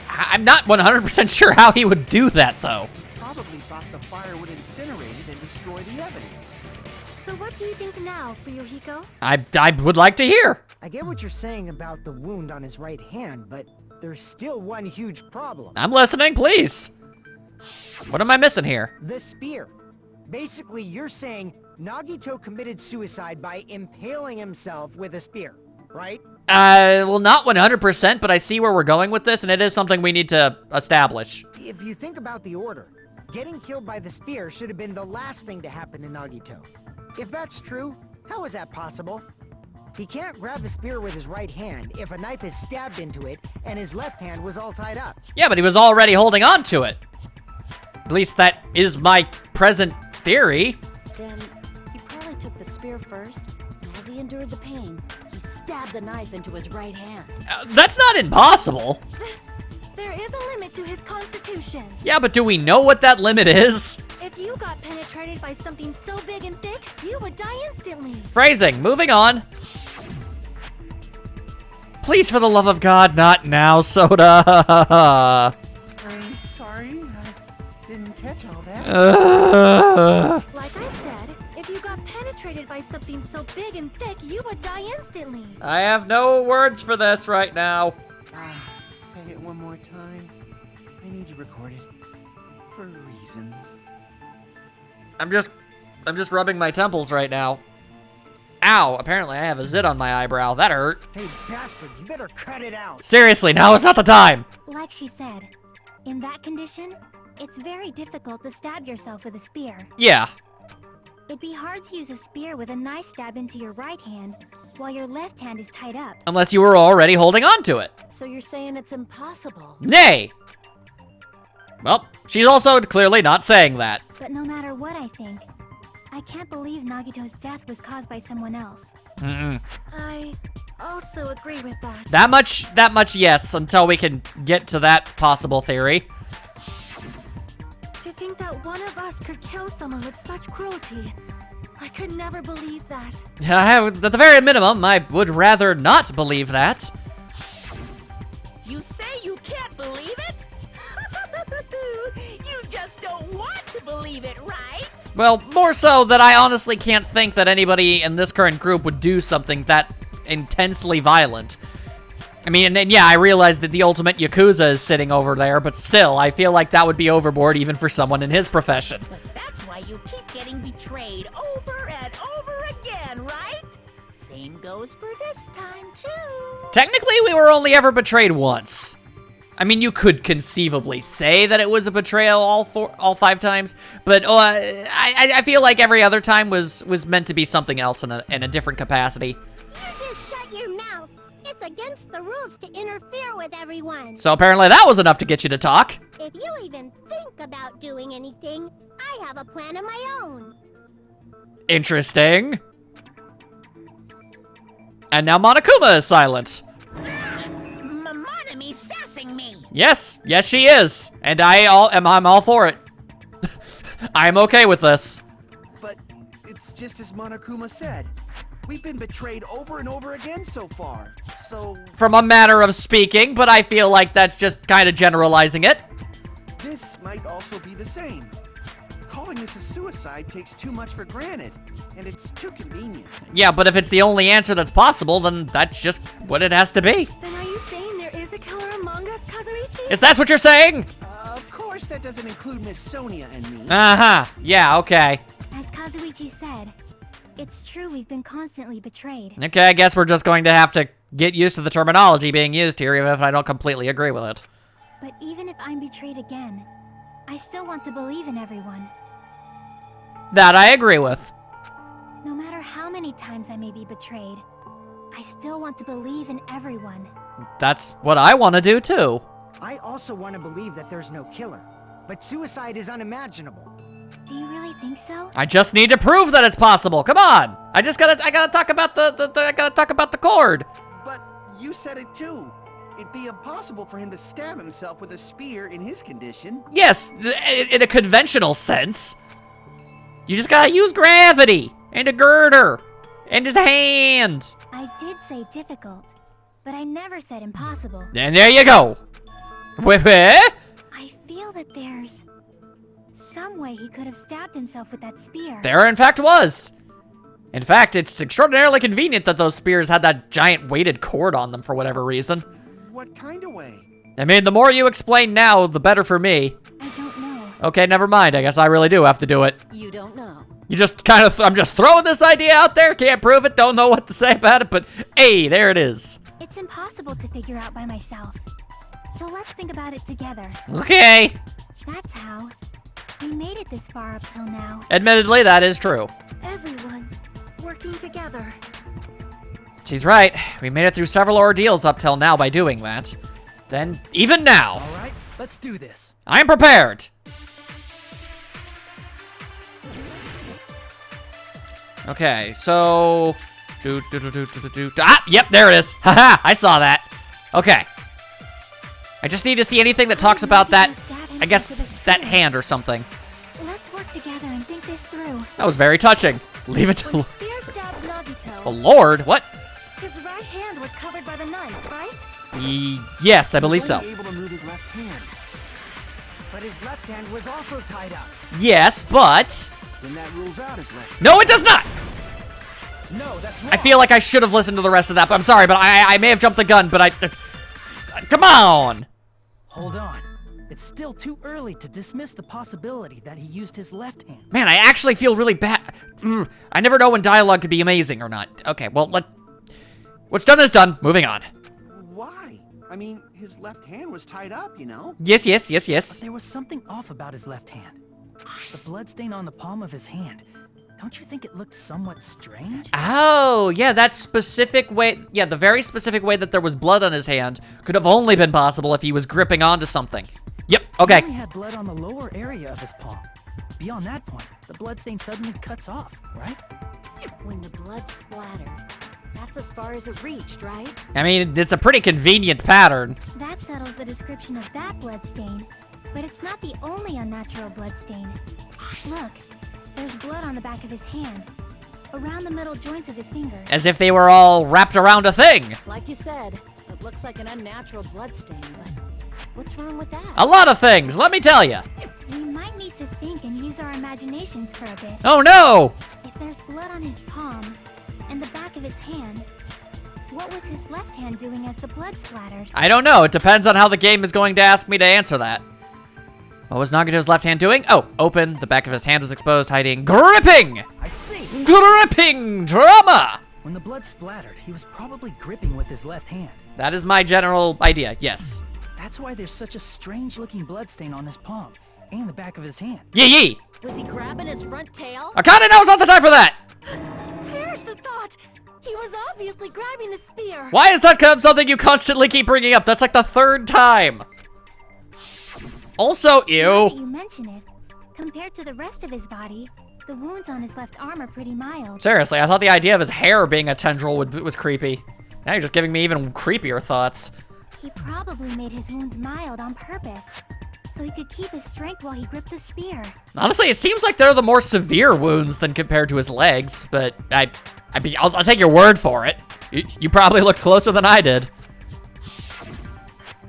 I'm not 100% sure how he would do that, though. Probably thought the fire would incinerate it and destroy the evidence. So what do you think now, Fuyuhiko? I would like to hear. I get what you're saying about the wound on his right hand, but there's still one huge problem. I'm listening, please. What am I missing here? The spear. Basically, you're saying Nagito committed suicide by impaling himself with a spear, right? Well, not 100%, but I see where we're going with this, and it is something we need to establish. If you think about the order, getting killed by the spear should have been the last thing to happen to Nagito. If that's true, how is that possible? He can't grab a spear with his right hand if a knife is stabbed into it and his left hand was all tied up. Yeah, but he was already holding on to it. At least that is my present theory. Then he probably took the spear first, and as he endured the pain, he stabbed the knife into his right hand. That's not impossible. There is a limit to his constitution. Yeah, but do we know what that limit is? If you got penetrated by something so big and thick, you would die instantly. Phrasing, moving on. Please, for the love of God, not now, Soda. I'm sorry, I didn't catch all that. Like I said, if you got penetrated by something so big and thick, you would die instantly. I have no words for this right now. Say it one more time. I need to record it. For reasons. I'm just rubbing my temples right now. Ow, apparently I have a zit on my eyebrow. That hurt. Hey, bastard, you better cut it out. Seriously, now is not the time. Like she said, in that condition, it's very difficult to stab yourself with a spear. Yeah. It'd be hard to use a spear with a knife stab into your right hand while your left hand is tied up. Unless you were already holding on to it. So you're saying it's impossible. Nay. Well, she's also clearly not saying that. But no matter what I think, I can't believe Nagito's death was caused by someone else. I also agree with that. That much, yes, until we can get to that possible theory. To think that one of us could kill someone with such cruelty, I could never believe that. At the very minimum, I would rather not believe that. You say you can't believe it? You just don't want to believe it, right? Well, more so that I honestly can't think that anybody in this current group would do something that intensely violent. I mean, and yeah, I realize that the ultimate Yakuza is sitting over there, but still, I feel like that would be overboard even for someone in his profession. But that's why you keep getting betrayed over and over again, right? Same goes for this time, too. Technically, we were only ever betrayed once. I mean, you could conceivably say that it was a betrayal all 5 times, but I feel like every other time was meant to be something else in a different capacity. You just shut your mouth. It's against the rules to interfere with everyone. So apparently that was enough to get you to talk. If you even think about doing anything, I have a plan of my own. Interesting. And now Monokuma is silent. Monome's sassing me. Yes, she is, and I'm all for it. I'm okay with this. But it's just as Monokuma said. We've been betrayed over and over again so far. So From a manner of speaking, but I feel like that's just kind of generalizing it. this might also be the same. Call calling this a suicide takes too much for granted, and it's too convenient. Yeah, but if it's the only answer that's possible, then that's just what it has to be. Then are you saying there is a killer among us, Kazuichi? Is that what you're saying? Of course, that doesn't include Miss Sonia and me. Uh-huh. Yeah, okay. As Kazuichi said, it's true we've been constantly betrayed. Okay, I guess we're just going to have to get used to the terminology being used here, even if I don't completely agree with it. But even if I'm betrayed again, I still want to believe in everyone. That I agree with. No matter how many times I may be betrayed, I still want to believe in everyone. That's what I want to do, too. I also want to believe that there's no killer, but suicide is unimaginable. Do you really think so? I just need to prove that it's possible. Come on. I gotta talk about I gotta talk about the cord. But you said it too. It'd be impossible for him to stab himself with a spear in his condition. Yes, in a conventional sense. You just gotta use gravity and a girder and his hand. I did say difficult, but I never said impossible. And there you go. Wait. I feel that there's some way he could have stabbed himself with that spear. There, in fact, was. In fact, it's extraordinarily convenient that those spears had that giant weighted cord on them for whatever reason. What kind of way? I mean, the more you explain now, the better for me. I don't know. Okay, never mind. I guess I really do have to do it. You don't know. You just kind of, I'm just throwing this idea out there. Can't prove it. Don't know what to say about it, but hey, there it is. It's impossible to figure out by myself. So let's think about it together. Okay. That's how we made it this far up till now. Admittedly, that is true. Everyone working together. She's right. We made it through several ordeals up till now by doing that. Then, even now, All right, let's do this. I am prepared. Okay, so... Ah, yep, there it is. Haha, I saw that. Okay. I just need to see anything that talks about that, I guess, that hand or something. Let's work together and think this through. That was very touching. Leave it to... Spear stabbed Nagito. The Lord? What? His right hand was covered by the knife, right? Yes, I believe so. He was only able to move his left hand. But his left hand was also tied up. Yes, but... Then that rules out his left. No, it does not! No, that's wrong. I feel like I should have listened to the rest of that, but I'm sorry, but I may have jumped the gun, but come on! Hold on. It's still too early to dismiss the possibility that he used his left hand. Man, I actually feel really bad. I never know when dialogue could be amazing or not. Okay, well, what's done is done. Moving on. Why? I mean, his left hand was tied up, you know? Yes. There was something off about his left hand. The bloodstain on the palm of his hand. Don't you think it looked somewhat strange? Oh, yeah, that specific way. Yeah, the very specific way that there was blood on his hand could have only been possible if he was gripping onto something. Yep, He okay. only had blood on the lower area of his palm. Beyond that point, the bloodstain suddenly cuts off, right? When the blood splattered, that's as far as it reached, right? I mean, it's a pretty convenient pattern. That settles the description of that bloodstain. But it's not the only unnatural bloodstain. Look, there's blood on the back of his hand, around the middle joints of his fingers. As if they were all wrapped around a thing. Like you said, it looks like an unnatural bloodstain, but what's wrong with that? A lot of things, let me tell you. We might need to think and use our imaginations for a bit. Oh no! If there's blood on his palm and the back of his hand, what was his left hand doing as the blood splattered? I don't know, it depends on how the game is going to ask me to answer that. What was Nagito's left hand doing? Oh, open, the back of his hand was exposed, hiding gripping! I see. Gripping drama! When the blood splattered, he was probably gripping with his left hand. That is my general idea, yes. That's why there's such a strange-looking bloodstain on his palm and the back of his hand. Yee! Was he grabbing his front tail? Akane, now's not the time for that! Perish the thought! He was obviously grabbing the spear! Why is that something you constantly keep bringing up? That's like the third time. Also, Now that ew. you mention it, compared to the rest of his body, the wounds on his left arm are pretty mild. Seriously, I thought the idea of his hair being a tendril was creepy. Now you're just giving me even creepier thoughts. He probably made his wounds mild on purpose, so he could keep his strength while he gripped the spear. Honestly, it seems like they're the more severe wounds than compared to his legs, but I'll take your word for it. You probably looked closer than I did.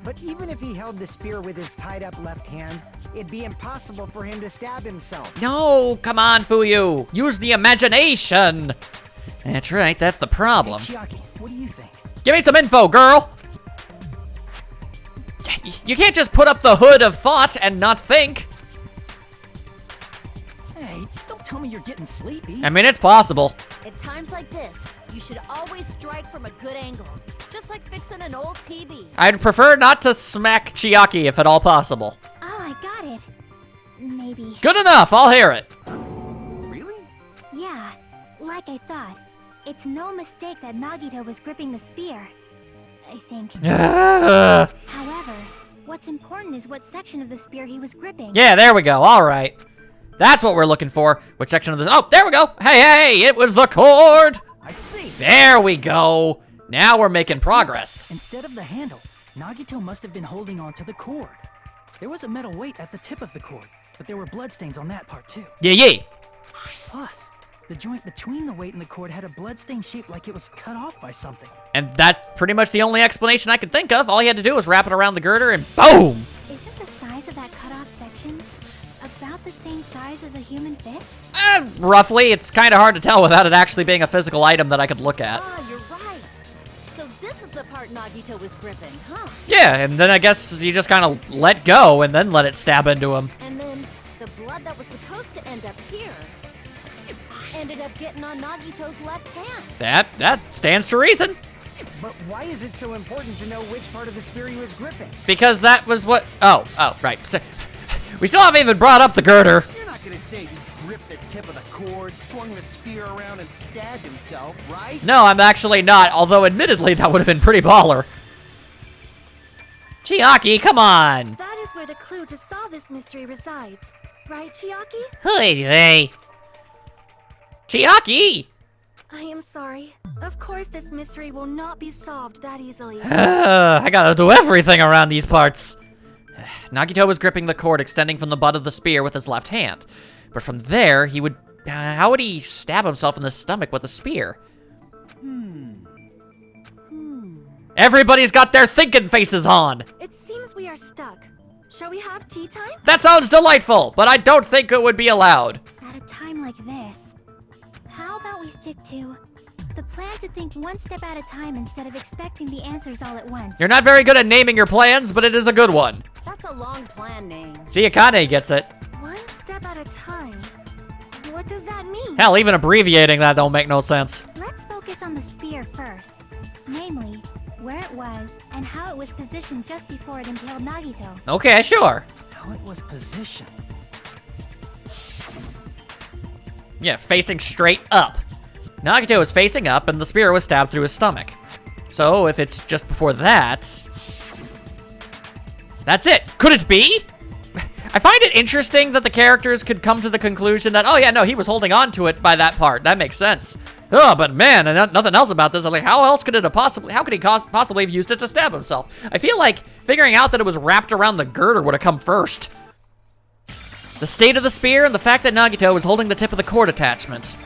But even if he held the spear with his tied-up left hand, it'd be impossible for him to stab himself. No, come on, Fuyu. Use the imagination. That's right, that's the problem. Hey, Chiaki, what do you think? Give me some info, girl. You can't just put up the hood of thought and not think. Hey, don't tell me you're getting sleepy. I mean, it's possible. At times like this, you should always strike from a good angle. Just like fixing an old TV. I'd prefer not to smack Chiaki if at all possible. Oh, I got it. Maybe. Good enough, I'll hear it. Really? Yeah, like I thought. It's no mistake that Nagito was gripping the spear. I think. However, what's important is what section of the spear he was gripping. Yeah, there we go, all right. That's what we're looking for. Which section of this? Oh, there we go. Hey, it was the cord. I see. There we go. Now we're making progress. Instead of the handle, Nagito must have been holding on to the cord. There was a metal weight at the tip of the cord, but there were bloodstains on that part too. Yeah. Plus, the joint between the weight and the cord had a bloodstain shaped like it was cut off by something. And that's pretty much the only explanation I could think of. All he had to do was wrap it around the girder and boom! Isn't the size of that cut-off section about the same size as a human fist? Roughly. It's kind of hard to tell without it actually being a physical item that I could look at. Ah, you're right. So this is the part Nagito was gripping, huh? Yeah, and then I guess you just kind of let go and then let it stab into him. And then the blood that was supposed to end up here ended up getting on Nagito's left hand. That stands to reason. But why is it so important to know which part of the spear he was gripping? Because that was what... Oh, right. So, we still haven't even brought up the girder. You're not gonna say he gripped the tip of the cord, swung the spear around, and stabbed himself, right? No, I'm actually not, although admittedly that would have been pretty baller. Chiaki, come on. That is where the clue to solve this mystery resides. Right, Chiaki? Hey. Chiaki! I am sorry. Of course this mystery will not be solved that easily. I gotta do everything around these parts. Nagito was gripping the cord extending from the butt of the spear with his left hand. But from there, he would... how would he stab himself in the stomach with a spear? Everybody's got their thinking faces on. It seems we are stuck. Shall we have tea time? That sounds delightful, but I don't think it would be allowed. At a time like this, how about we stick to the plan to think one step at a time instead of expecting the answers all at once? You're not very good at naming your plans, but it is a good one. That's a long plan name. See, Akane gets it. One step at a time? What does that mean? Hell, even abbreviating that don't make no sense. Let's focus on the spear first. Namely, where it was and how it was positioned just before it impaled Nagito. Okay, sure. How it was positioned. Yeah, facing straight up. Nagito was facing up and the spear was stabbed through his stomach. So if it's just before that... That's it. Could it be? I find it interesting that the characters could come to the conclusion that, oh yeah, no, he was holding on to it by that part. That makes sense. Oh, but man, and nothing else about this. I'm like, how else could it have possibly have used it to stab himself? I feel like figuring out that it was wrapped around the girder would have come first. The state of the spear and the fact that Nagito was holding the tip of the cord attachment.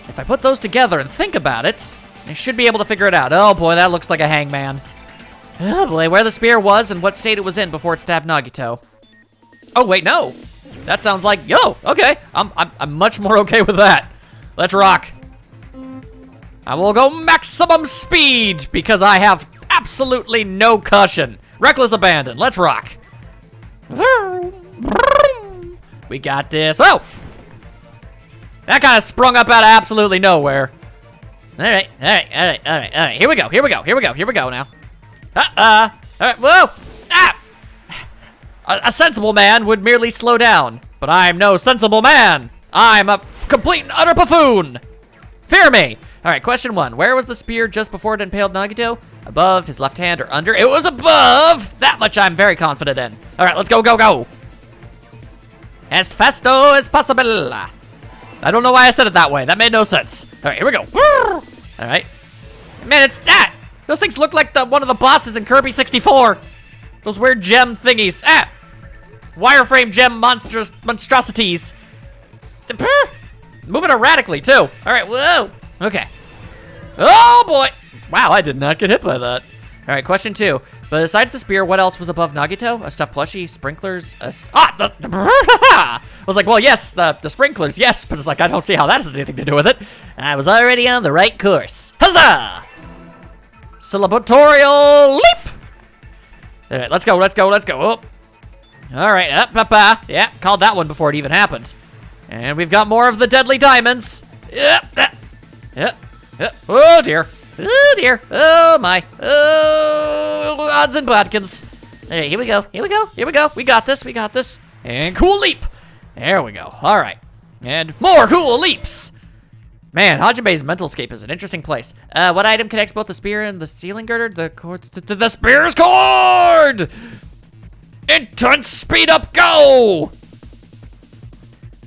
If I put those together and think about it, I should be able to figure it out. Oh boy, that looks like a hangman. Oh boy, where the spear was and what state it was in before it stabbed Nagito. Oh wait, no. That sounds like, yo, okay. I'm much more okay with that. Let's rock. I will go maximum speed because I have absolutely no cushion. Reckless abandon. Let's rock. We got this. Oh! That kind of sprung up out of absolutely nowhere. All right. Here we go now. All right, whoa! Ah! A sensible man would merely slow down, but I'm no sensible man. I'm a complete and utter buffoon. Fear me. All right, question 1. Where was the spear just before it impaled Nagito? Above, his left hand, or under? It was above! That much I'm very confident in. All right, let's go. As fasto as possible. I don't know why I said it that way. That made no sense. All right, here we go. All right. Man, it's that. Those things look like one of the bosses in Kirby 64. Those weird gem thingies. Ah! Wireframe gem monstrosities. Moving erratically, too. All right, whoa. Okay. Oh, boy. Wow, I did not get hit by that. All right, question 2. Besides the spear, what else was above Nagito? A stuffed plushie, sprinklers, I was like, well, yes, the sprinklers, yes, but it's like, I don't see how that has anything to do with it. I was already on the right course. Huzzah! Celebratorial leap! All right, let's go, let's go, let's go. Oh. All right, yeah, called that one before it even happened. And we've got more of the deadly diamonds. Oh, dear. Oh, dear. Oh, my. Oh, odds and bodkins. All right, here we go. Here we go. Here we go. We got this. We got this. And cool leap. There we go. All right. And more cool leaps. Man, Hajime's mental scape is an interesting place. What item connects both the spear and the ceiling girder? The cord. The spear's cord! Intense speed up, go!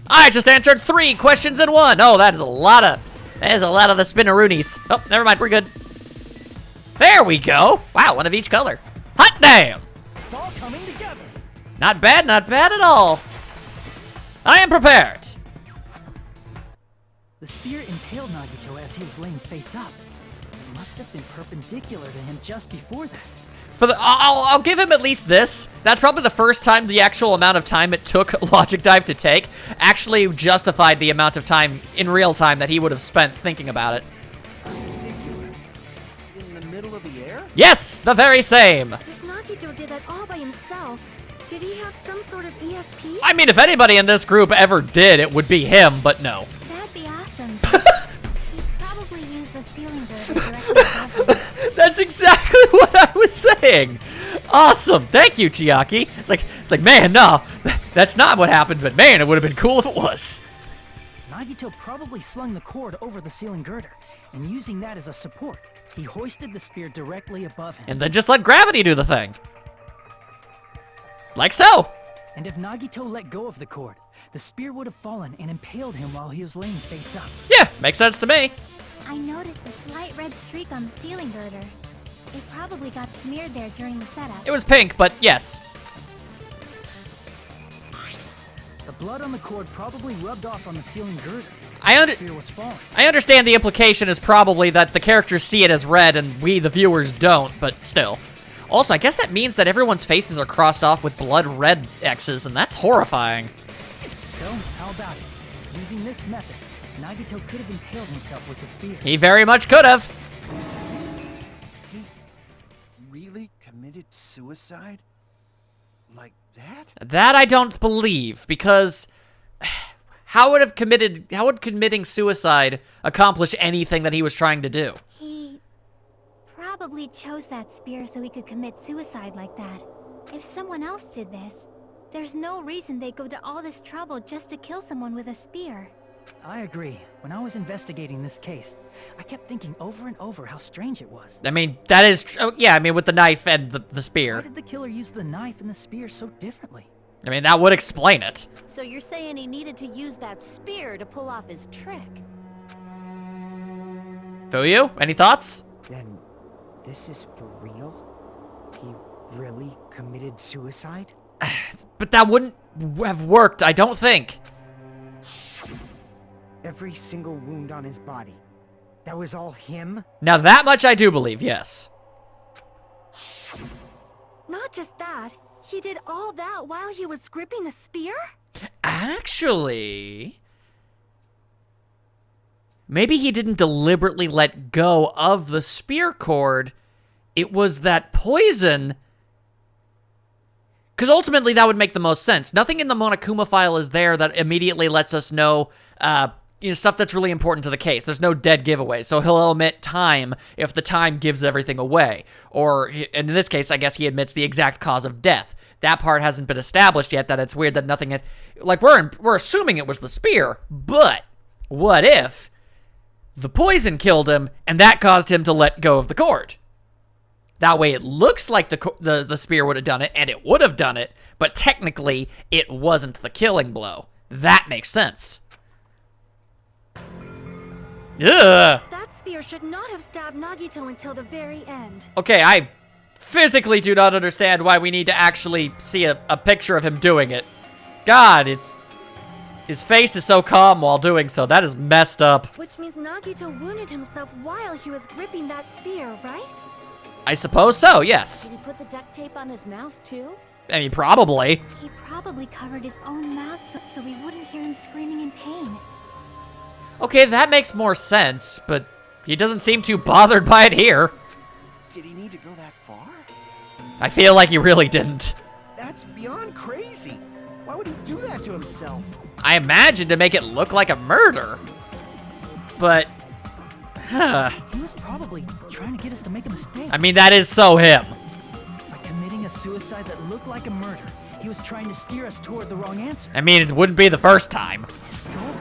I just answered 3 questions in 1. Oh, that is a lot of the spinneroonies. Oh, never mind, we're good. There we go. Wow, one of each color. Hot damn! It's all coming together. Not bad at all. I am prepared. The spear impaled Nagito as he was laying face up. It must have been perpendicular to him just before that. I'll give him at least this. That's probably the first time the actual amount of time it took Logic Dive to take actually justified the amount of time in real time that he would have spent thinking about it. Perpendicular. In the middle of the air? Yes, the very same. If Nagito did that all by himself, did he have some sort of ESP? I mean, if anybody in this group ever did, it would be him, but no. That'd be awesome. He probably used the ceiling girder directly above him. That's exactly what I was saying. Awesome. Thank you, Chiaki. It's like, man, no, that's not what happened, but man, it would have been cool if it was. Nagito probably slung the cord over the ceiling girder, and using that as a support, he hoisted the spear directly above him. And then just let gravity do the thing. Like so. And if Nagito let go of the cord, the spear would have fallen and impaled him while he was laying face up. Yeah, makes sense to me. I noticed a slight red streak on the ceiling girder. It probably got smeared there during the setup. It was pink, but yes. The blood on the cord probably rubbed off on the ceiling girder. I Spear was falling. understand the implication is probably that the characters see it as red and we, the viewers, don't, but still. Also, I guess that means that everyone's faces are crossed off with blood red X's, and that's horrifying. So, how about it? Using this method, Nagito could have impaled himself with the spear. He very much could have. He really committed suicide? Like that? That I don't believe, because how would committing suicide accomplish anything that he was trying to do? He probably chose that spear so he could commit suicide like that. If someone else did this, there's no reason they'd go to all this trouble just to kill someone with a spear. I agree. When I was investigating this case, I kept thinking over and over how strange it was. I mean, that is, yeah, I mean, with the knife and the Why spear. did the killer use the knife and the spear so differently? I mean, that would explain it. So you're saying he needed to use that spear to pull off his trick? Fuyu, any thoughts? Then, this is for real? He really committed suicide? But that wouldn't have worked, I don't think. Every single wound on his body. That was all him? Now that much I do believe, yes. Not just that, he did all that while he was gripping a spear? Actually, maybe he didn't deliberately let go of the spear cord. It was that poison. Because ultimately that would make the most sense. Nothing in the Monokuma file is there that immediately lets us know, stuff that's really important to the case. There's no dead giveaway, so he'll omit time if the time gives everything away. Or, and in this case, I guess he admits the exact cause of death. That part hasn't been established yet, that it's weird that nothing... Like, we're assuming it was the spear, but what if the poison killed him and that caused him to let go of the cord? That way it looks like the spear would have done it, and it would have done it, but technically it wasn't the killing blow. That makes sense. Ugh. That spear should not have stabbed Nagito until the very end. Okay, I physically do not understand why we need to actually see a picture of him doing it. God, his face is so calm while doing so. That is messed up. Which means Nagito wounded himself while he was gripping that spear, right? I suppose so, yes. Did he put the duct tape on his mouth, too? I mean, probably. He probably covered his own mouth so we wouldn't hear him screaming in pain. Okay, that makes more sense, but he doesn't seem too bothered by it here. Did he need to go that far? I feel like he really didn't. That's beyond crazy. Why would he do that to himself? I imagine to make it look like a murder. But, He was probably trying to get us to make a mistake. I mean, that is so him. By committing a suicide that looked like a murder, he was trying to steer us toward the wrong answer. I mean, it wouldn't be the first time. His goal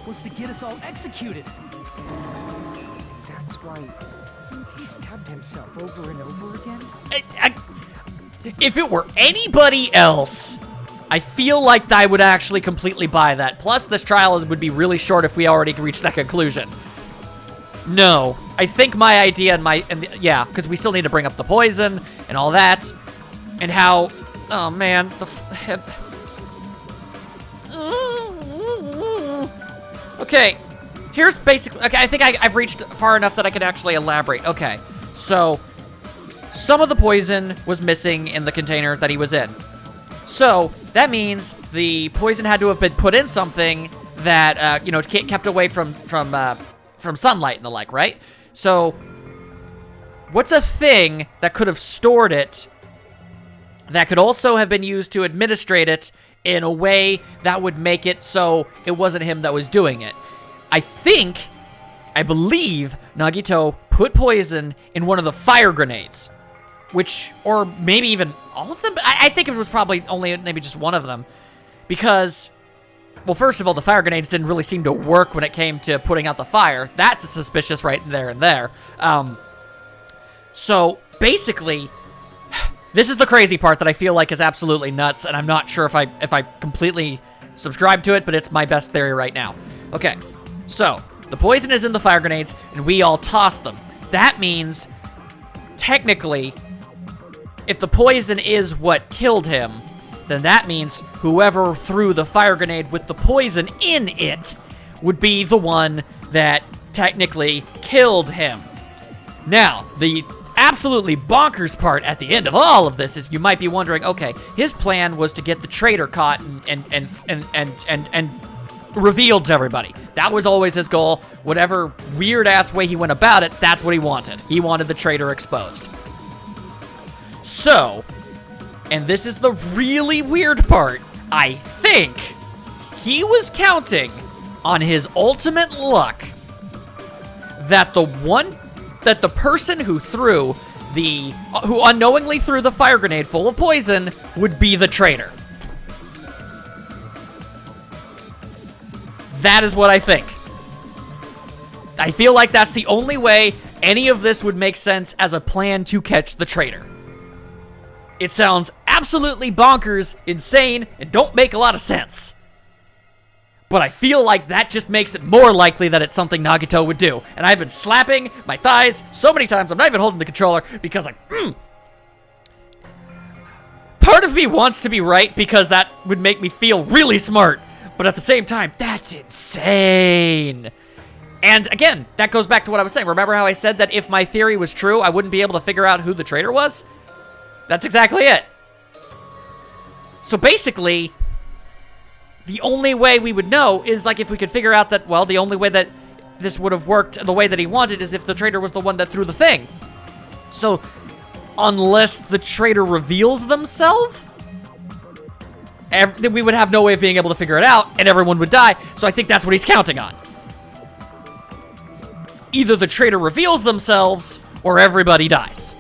was to get us all executed. That's why he stabbed himself over and over again? If it were anybody else, I feel like I would actually completely buy that. Plus, this trial would be really short if we already reached that conclusion. No, I think my idea yeah, because we still need to bring up the poison and all that, and how, oh man, okay, here's basically, okay, I think I've reached far enough that I can actually elaborate. Okay, so some of the poison was missing in the container that he was in. So that means the poison had to have been put in something that, you know, kept away from sunlight and the like, right? So what's a thing that could have stored it that could also have been used to administrate it in a way that would make it so it wasn't him that was doing it? I believe Nagito put poison in one of the fire grenades, which, or maybe even all of them? I think it was probably only maybe just one of them, because, well, first of all, the fire grenades didn't really seem to work when it came to putting out the fire. That's suspicious right there and there. So basically, this is the crazy part that I feel like is absolutely nuts, and I'm not sure if I completely subscribe to it, but it's my best theory right now. Okay, so the poison is in the fire grenades, and we all toss them. That means, technically, if the poison is what killed him, then that means whoever threw the fire grenade with the poison in it would be the one that technically killed him. Now, the absolutely bonkers part at the end of all of this is you might be wondering, okay, his plan was to get the traitor caught and revealed to everybody. That was always his goal. Whatever weird-ass way he went about it, that's what he wanted. He wanted the traitor exposed. So, and this is the really weird part, I think he was counting on his ultimate luck that the person who who unknowingly threw the fire grenade full of poison would be the traitor. That is what I think. I feel like that's the only way any of this would make sense as a plan to catch the traitor. It sounds absolutely bonkers, insane, and don't make a lot of sense. But I feel like that just makes it more likely that it's something Nagito would do. And I've been slapping my thighs so many times, I'm not even holding the controller, because part of me wants to be right because that would make me feel really smart. But at the same time, that's insane. And again, that goes back to what I was saying. Remember how I said that if my theory was true, I wouldn't be able to figure out who the traitor was? That's exactly it. So basically, the only way we would know is like if we could figure out that, well, the only way that this would have worked the way that he wanted is if the traitor was the one that threw the thing. So, unless the traitor reveals themselves, we would have no way of being able to figure it out, and everyone would die. So I think that's what he's counting on. Either the traitor reveals themselves, or everybody dies.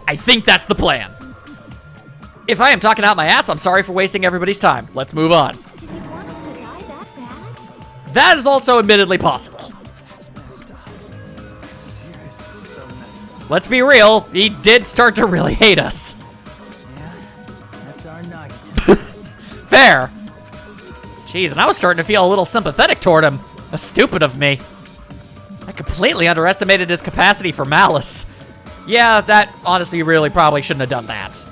I think that's the plan. If I am talking out my ass, I'm sorry for wasting everybody's time. Let's move on. Did he want us to die that bad? That is also admittedly possible. That's messed up. That's seriously so messed up. Let's be real, he did start to really hate us. Yeah, that's our Nagito. Fair. Jeez, and I was starting to feel a little sympathetic toward him. That's stupid of me. I completely underestimated his capacity for malice. Yeah, that honestly really probably shouldn't have done that.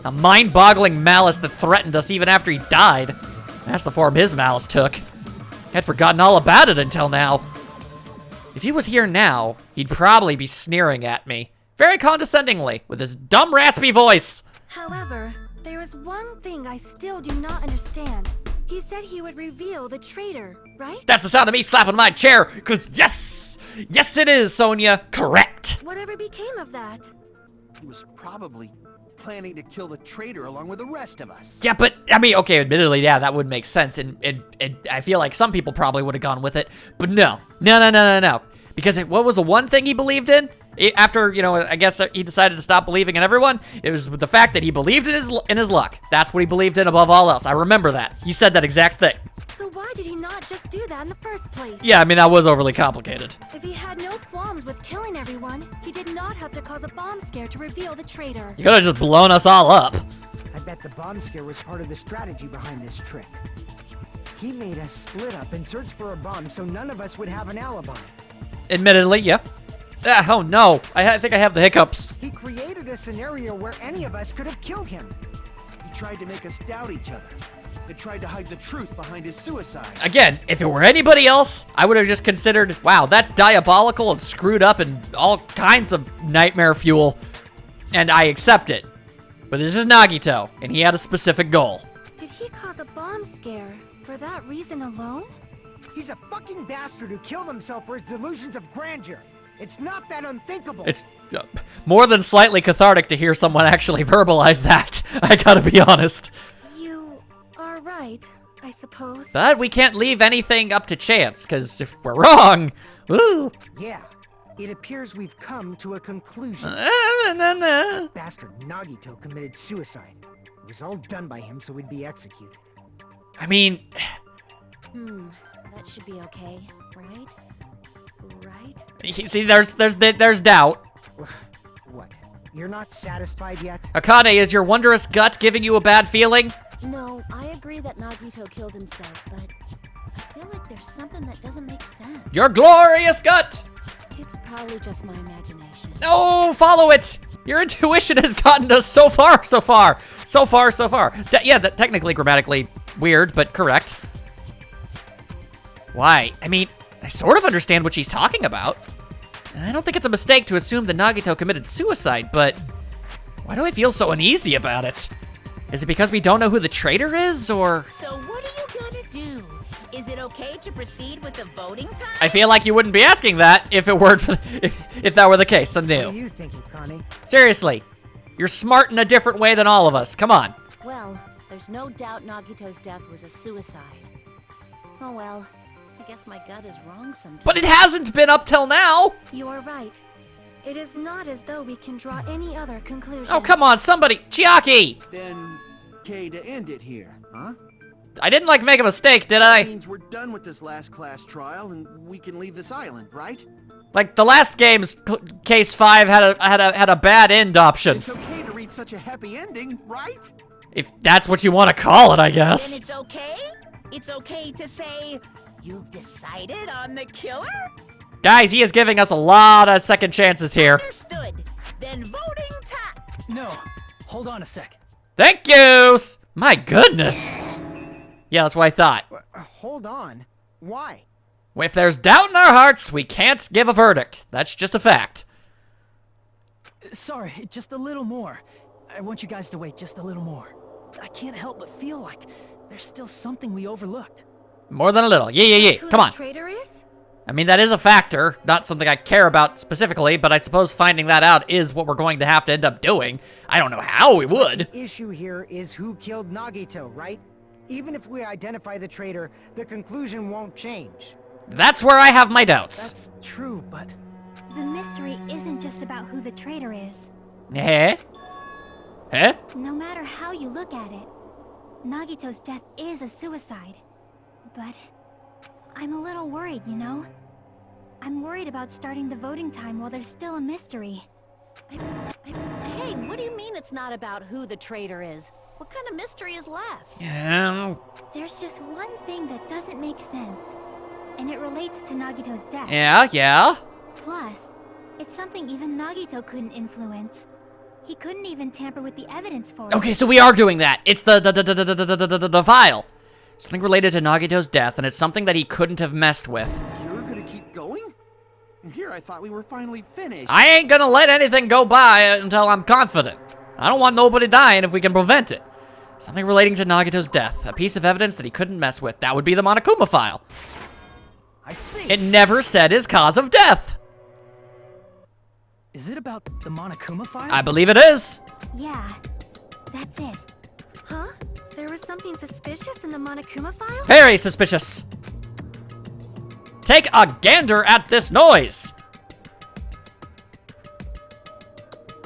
A mind-boggling malice that threatened us even after he died. That's the form his malice took. I'd forgotten all about it until now. If he was here now, he'd probably be sneering at me. Very condescendingly, with his dumb raspy voice. However, there is one thing I still do not understand. He said he would reveal the traitor, right? That's the sound of me slapping my chair, cause yes! Yes it is, Sonia. Correct. Whatever became of that? He was probably planning to kill the traitor along with the rest of us. Yeah, but, I mean, okay, admittedly, yeah, that would make sense, and I feel like some people probably would have gone with it, but no. No. Because what was the one thing he believed in? After, you know, I guess he decided to stop believing in everyone, it was the fact that he believed in his luck. That's what he believed in above all else. I remember that. He said that exact thing. So why did he not just do that in the first place? Yeah, I mean, that was overly complicated. If he had no qualms with killing everyone, he did not have to cause a bomb scare to reveal the traitor. You could have just blown us all up. I bet the bomb scare was part of the strategy behind this trick. He made us split up and search for a bomb so none of us would have an alibi. Admittedly, yep. Oh no, I think I have the hiccups. He created a scenario where any of us could have killed him. He tried to make us doubt each other. He tried to hide the truth behind his suicide. Again, if it were anybody else, I would have just considered, wow, that's diabolical and screwed up and all kinds of nightmare fuel, and I accept it. But this is Nagito, and he had a specific goal. Did he cause a bomb scare for that reason alone? He's a fucking bastard who killed himself for his delusions of grandeur. It's not that unthinkable. It's more than slightly cathartic to hear someone actually verbalize that, I gotta be honest. You are right, I suppose. But we can't leave anything up to chance, because if we're wrong, woo. Yeah, it appears we've come to a conclusion. Bastard Nagito committed suicide. It was all done by him so he'd be executed. I mean, That should be okay, right? see, there's doubt. What? You're not satisfied yet? Akane, is your wondrous gut giving you a bad feeling? No, I agree that Nagito killed himself, but I feel like there's something that doesn't make sense. Your glorious gut! It's probably just my imagination. No, follow it! Your intuition has gotten us so far. Yeah, that technically grammatically weird, but correct. Why? I mean, I sort of understand what she's talking about. And I don't think it's a mistake to assume that Nagito committed suicide, but why do I feel so uneasy about it? Is it because we don't know who the traitor is, or? So what are you gonna do? Is it okay to proceed with the voting time? I feel like you wouldn't be asking that if it were if that were the case. So What do no. you think, Akane? Seriously, you're smart in a different way than all of us. Come on. Well, there's no doubt Nagito's death was a suicide. Oh well, I guess my gut is wrong sometimes. But it hasn't been up till now. You are right. It is not as though we can draw any other conclusion. Oh, come on, somebody. Chiaki! Then, K to end it here, huh? I didn't make a mistake, did That I? means we're done with this last class trial and we can leave this island, right? Like the last game's case 5 had a bad end option. It's okay to reach such a happy ending, right? If that's what you want to call it, I Then guess. it's okay? It's okay to say, you've decided on the killer? Guys, he is giving us a lot of second chances here. Understood. Then voting time. No, hold on a sec. Thank you. My goodness. Yeah, that's what I thought. Hold on. Why? If there's doubt in our hearts, we can't give a verdict. That's just a fact. Sorry, just a little more. I want you guys to wait just a little more. I can't help but feel like there's still something we overlooked. More than a little. Yeah. Who Come the on. traitor is? I mean, that is a factor, not something I care about specifically, but I suppose finding that out is what we're going to have to end up doing. I don't know how we would. The issue here is who killed Nagito, right? Even if we identify the traitor, the conclusion won't change. That's where I have my doubts. That's true, but The mystery isn't just about who the traitor is. Eh? Eh? No matter how you look at it, Nagito's death is a suicide. But I'm a little worried, you know? I'm worried about starting the voting time while there's still a mystery. Hey, what do you mean it's not about who the traitor is? What kind of mystery is left? There's just one thing that doesn't make sense, and it relates to Nagito's death. Yeah. Plus, it's something even Nagito couldn't influence. He couldn't even tamper with the evidence for it. Okay, so we are doing that. It's the file. Something related to Nagito's death, and it's something that he couldn't have messed with. You're gonna keep going? Here, I thought we were finally finished. I ain't gonna let anything go by until I'm confident. I don't want nobody dying if we can prevent it. Something relating to Nagito's death. A piece of evidence that he couldn't mess with. That would be the Monokuma file. I see. It never said his cause of death. Is it about the Monokuma file? I believe it is. Yeah, that's it. Huh? There was something suspicious in the Monokuma file? Very suspicious. Take a gander at this noise.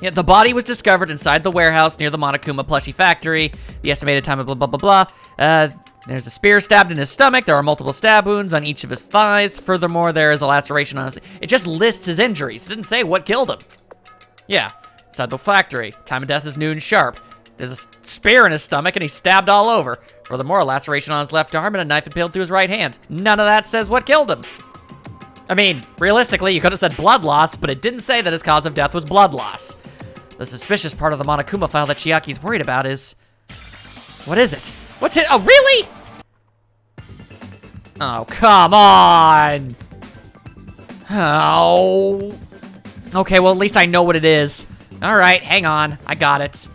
Yeah, the body was discovered inside the warehouse near the Monokuma plushie factory. The estimated time of blah, blah, blah, blah. There's a spear stabbed in his stomach. There are multiple stab wounds on each of his thighs. Furthermore, there is a laceration on his... It just lists his injuries. It didn't say what killed him. Yeah, inside the factory. Time of death is noon sharp. There's a spear in his stomach and he's stabbed all over. Furthermore, a laceration on his left arm and a knife impaled through his right hand. None of that says what killed him. I mean, realistically, you could have said blood loss, but it didn't say that his cause of death was blood loss. The suspicious part of the Monokuma file that Chiaki's worried about is... What is it? What's it? Oh, really? Oh, come on. Oh. Okay, well, at least I know what it is. All right, hang on. I got it.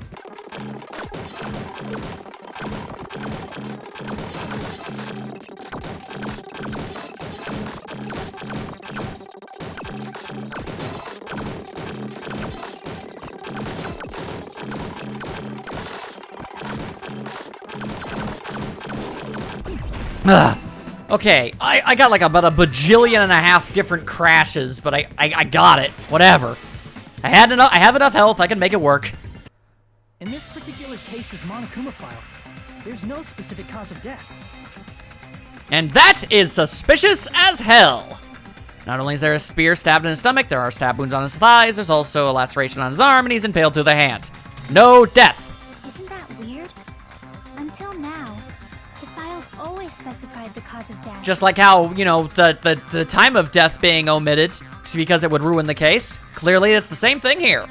Ugh. Okay, I got like about a bajillion and a half different crashes, but I got it. Whatever. I have enough health, I can make it work. In this particular case's Monokuma file, there's no specific cause of death. And that is suspicious as hell. Not only is there a spear stabbed in his stomach, there are stab wounds on his thighs, there's also a laceration on his arm, and he's impaled through the hand. No death. Isn't that weird? Until now, the files always specified the cause of death. Just like how, you know, the time of death being omitted because it would ruin the case. Clearly, it's the same thing here.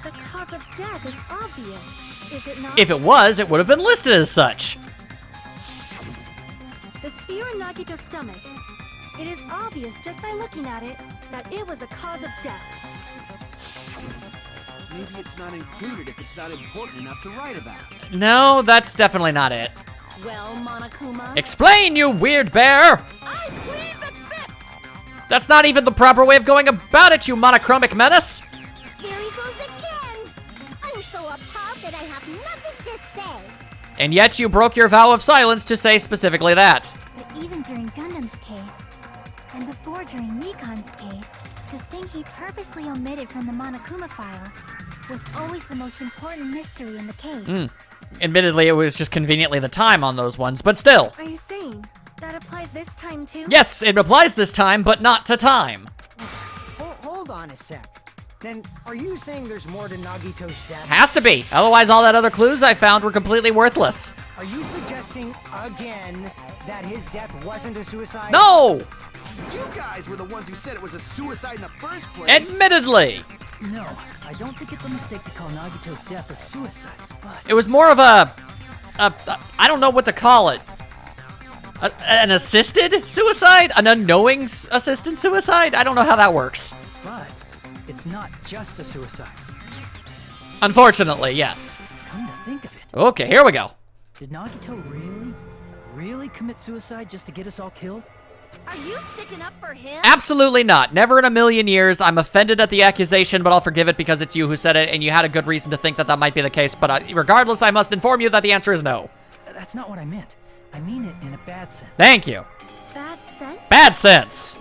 But the cause of death is obvious, is it not? If it was, it would have been listed as such. The spear in Nagito's stomach. It is obvious just by looking at it that it was the cause of death. Maybe it's not included if it's not important enough to write about. No, that's definitely not it. Well, Monokuma... Explain, you weird bear! I plead the fifth! That's not even the proper way of going about it, you monochromic menace! Here he goes again! I'm so appalled that I have nothing to say. And yet you broke your vow of silence to say specifically that. But even during Gundam's case, and before during Mikan's case, the thing he purposely omitted from the Monokuma file was always the most important mystery in the case. Admittedly, it was just conveniently the time on those ones, but still. Are you saying that applies this time too? Yes, it applies this time, but not to time. Hold on a sec. Then, are you saying there's more to Nagito's death? Has to be. Otherwise, all that other clues I found were completely worthless. Are you suggesting, again, that his death wasn't a suicide? No! You guys were the ones who said it was a suicide in the first place. Admittedly. No, I don't think it's a mistake to call Nagito's death a suicide, but... It was more of a I don't know what to call it. An assisted suicide? An unknowing assisted suicide? I don't know how that works. But it's not just a suicide. Unfortunately, yes. Come to think of it, Okay, here we go. did Nagito really commit suicide just to get us all killed? Are you sticking up for him? Absolutely not. Never in a million years. I'm offended at the accusation, but I'll forgive it because it's you who said it, and you had a good reason to think that that might be the case. But regardless, I must inform you that the answer is no. That's not what I meant. I mean it in a bad sense. Thank you. Bad sense? Bad sense.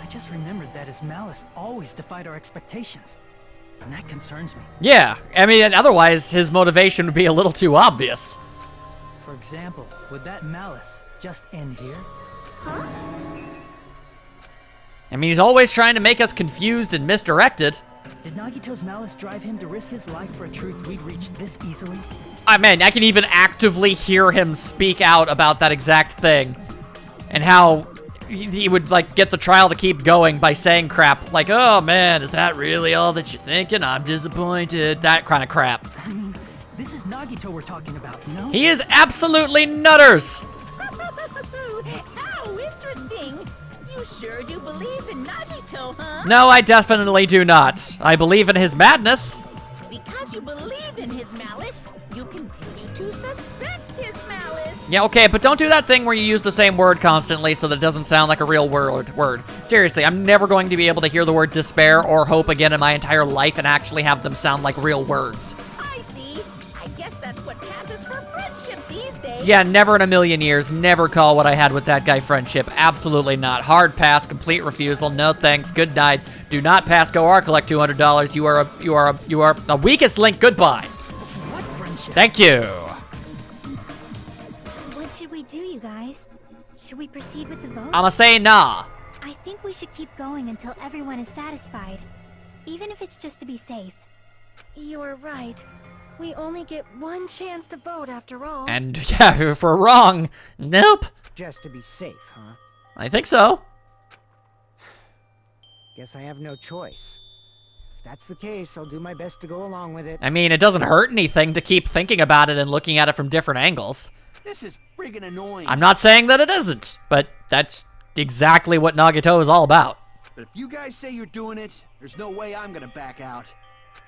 I just remembered that his malice always defied our expectations. And that concerns me. Yeah, I mean, otherwise his motivation would be a little too obvious. For example, would that malice just end here? I mean, he's always trying to make us confused and misdirected. Did Nagito's malice drive him to risk his life for a truth we'd reach this easily? I mean, I can even actively hear him speak out about that exact thing. And how he would, like, get the trial to keep going by saying crap. Like, oh, man, is that really all that you're thinking? I'm disappointed. That kind of crap. I mean, this is Nagito we're talking about, you know? He is absolutely nutters. How interesting! You You sure do believe in Nagito, huh? No, I definitely do not. I believe in his madness. Because you believe in his malice, you continue to suspect his malice. Yeah, okay, but don't do that thing where you use the same word constantly so that it doesn't sound like a real word. Seriously, I'm never going to be able to hear the word despair or hope again in my entire life and actually have them sound like real words. I see. I guess that's what passes for friendship these days. Yeah, never in a million years. Never call what I had with that guy friendship. Absolutely not. Hard pass, complete refusal. No thanks. Good night. Do not pass go or collect $200. You are the weakest link. Goodbye. What friendship? Thank you. What should we do, you guys? Should we proceed with the vote? I'ma say nah. I think we should keep going until everyone is satisfied, even if it's just to be safe. You're right. We only get one chance to vote after all. And yeah, if we're wrong, nope. Just to be safe, huh? I think so. Guess I have no choice. If that's the case, I'll do my best to go along with it. I mean, it doesn't hurt anything to keep thinking about it and looking at it from different angles. This is friggin' annoying. I'm not saying that it isn't, but that's exactly what Nagito is all about. But if you guys say you're doing it, there's no way I'm gonna back out.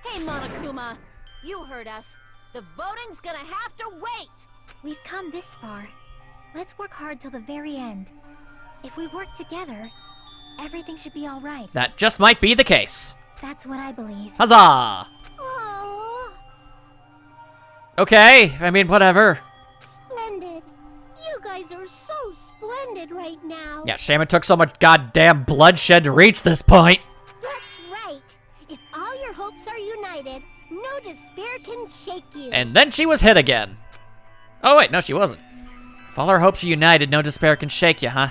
Hey, Monokuma, you heard us. The voting's gonna have to wait. We've come this far. Let's work hard till the very end. If we work together, everything should be all right. That just might be the case. That's what I believe. Huzzah! Aww. Okay, I mean, whatever. Splendid. You guys are so splendid right now. Yeah, shame it took so much goddamn bloodshed to reach this point. That's right. If all your hopes are united, no despair can shake you. And then she was hit again. Oh wait, no she wasn't. If all our hopes are united, no despair can shake you, huh?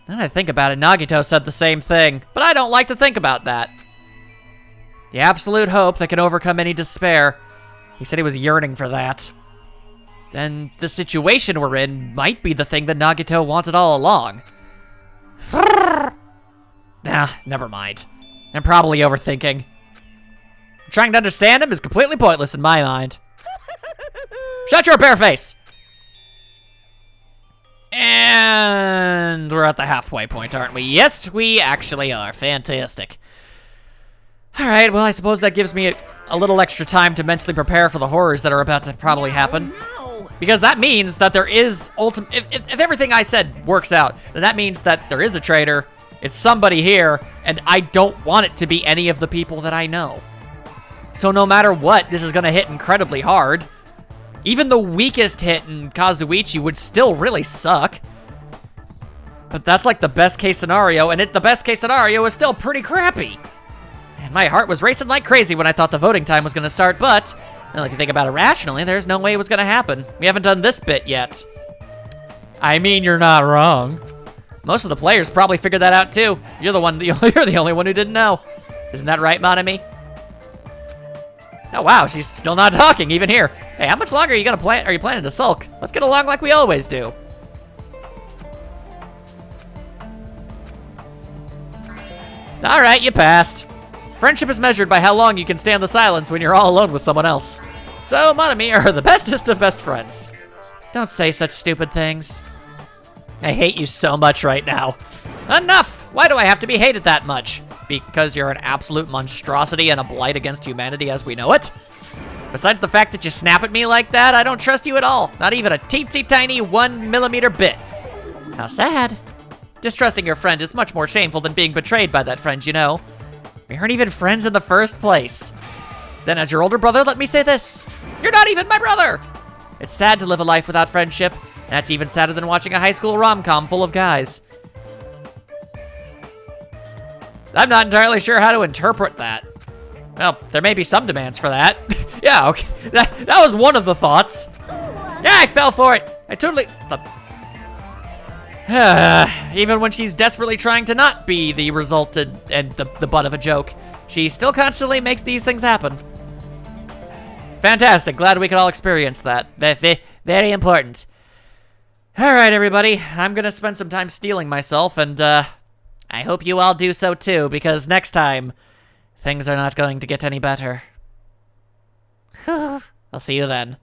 Now that I think about it, Nagito said the same thing, but I don't like to think about that. The absolute hope that can overcome any despair. He said he was yearning for that. Then the situation we're in might be the thing that Nagito wanted all along. Nah, never mind. I'm probably overthinking. Trying to understand him is completely pointless in my mind. Shut your bare face! And we're at the halfway point, aren't we? Yes, we actually are. Fantastic. All right, well, I suppose that gives me a little extra time to mentally prepare for the horrors that are about to probably happen. No. Because that means that there is if everything I said works out, then that means that there is a traitor, it's somebody here, and I don't want it to be any of the people that I know. So no matter what, this is gonna hit incredibly hard. Even the weakest hit in Kazuichi would still really suck. But that's like the best case scenario, and the best case scenario is still pretty crappy. And my heart was racing like crazy when I thought the voting time was gonna start, but well, if you think about it rationally, there's no way it was gonna happen. We haven't done this bit yet. I mean, you're not wrong. Most of the players probably figured that out too. You're the only one who didn't know. Isn't that right, Monami? Oh wow, she's still not talking, even here. Hey, how much longer are you planning to sulk? Let's get along like we always do. All right, you passed. Friendship is measured by how long you can stand the silence when you're all alone with someone else. So, Monami are the bestest of best friends. Don't say such stupid things. I hate you so much right now. Enough! Why do I have to be hated that much? Because you're an absolute monstrosity and a blight against humanity as we know it? Besides the fact that you snap at me like that, I don't trust you at all. Not even a teensy tiny 1 millimeter bit. How sad. Distrusting your friend is much more shameful than being betrayed by that friend, you know. We aren't even friends in the first place. Then as your older brother, let me say this. You're not even my brother! It's sad to live a life without friendship. And that's even sadder than watching a high school rom-com full of guys. I'm not entirely sure how to interpret that. Well, there may be some demands for that. Yeah, okay. That was one of the thoughts. Yeah, I fell for it. I totally... Even when she's desperately trying to not be the resulted and the butt of a joke, she still constantly makes these things happen. Fantastic. Glad we could all experience that. Very important. All right, everybody. I'm going to spend some time stealing myself, and I hope you all do so too, because next time, things are not going to get any better. I'll see you then.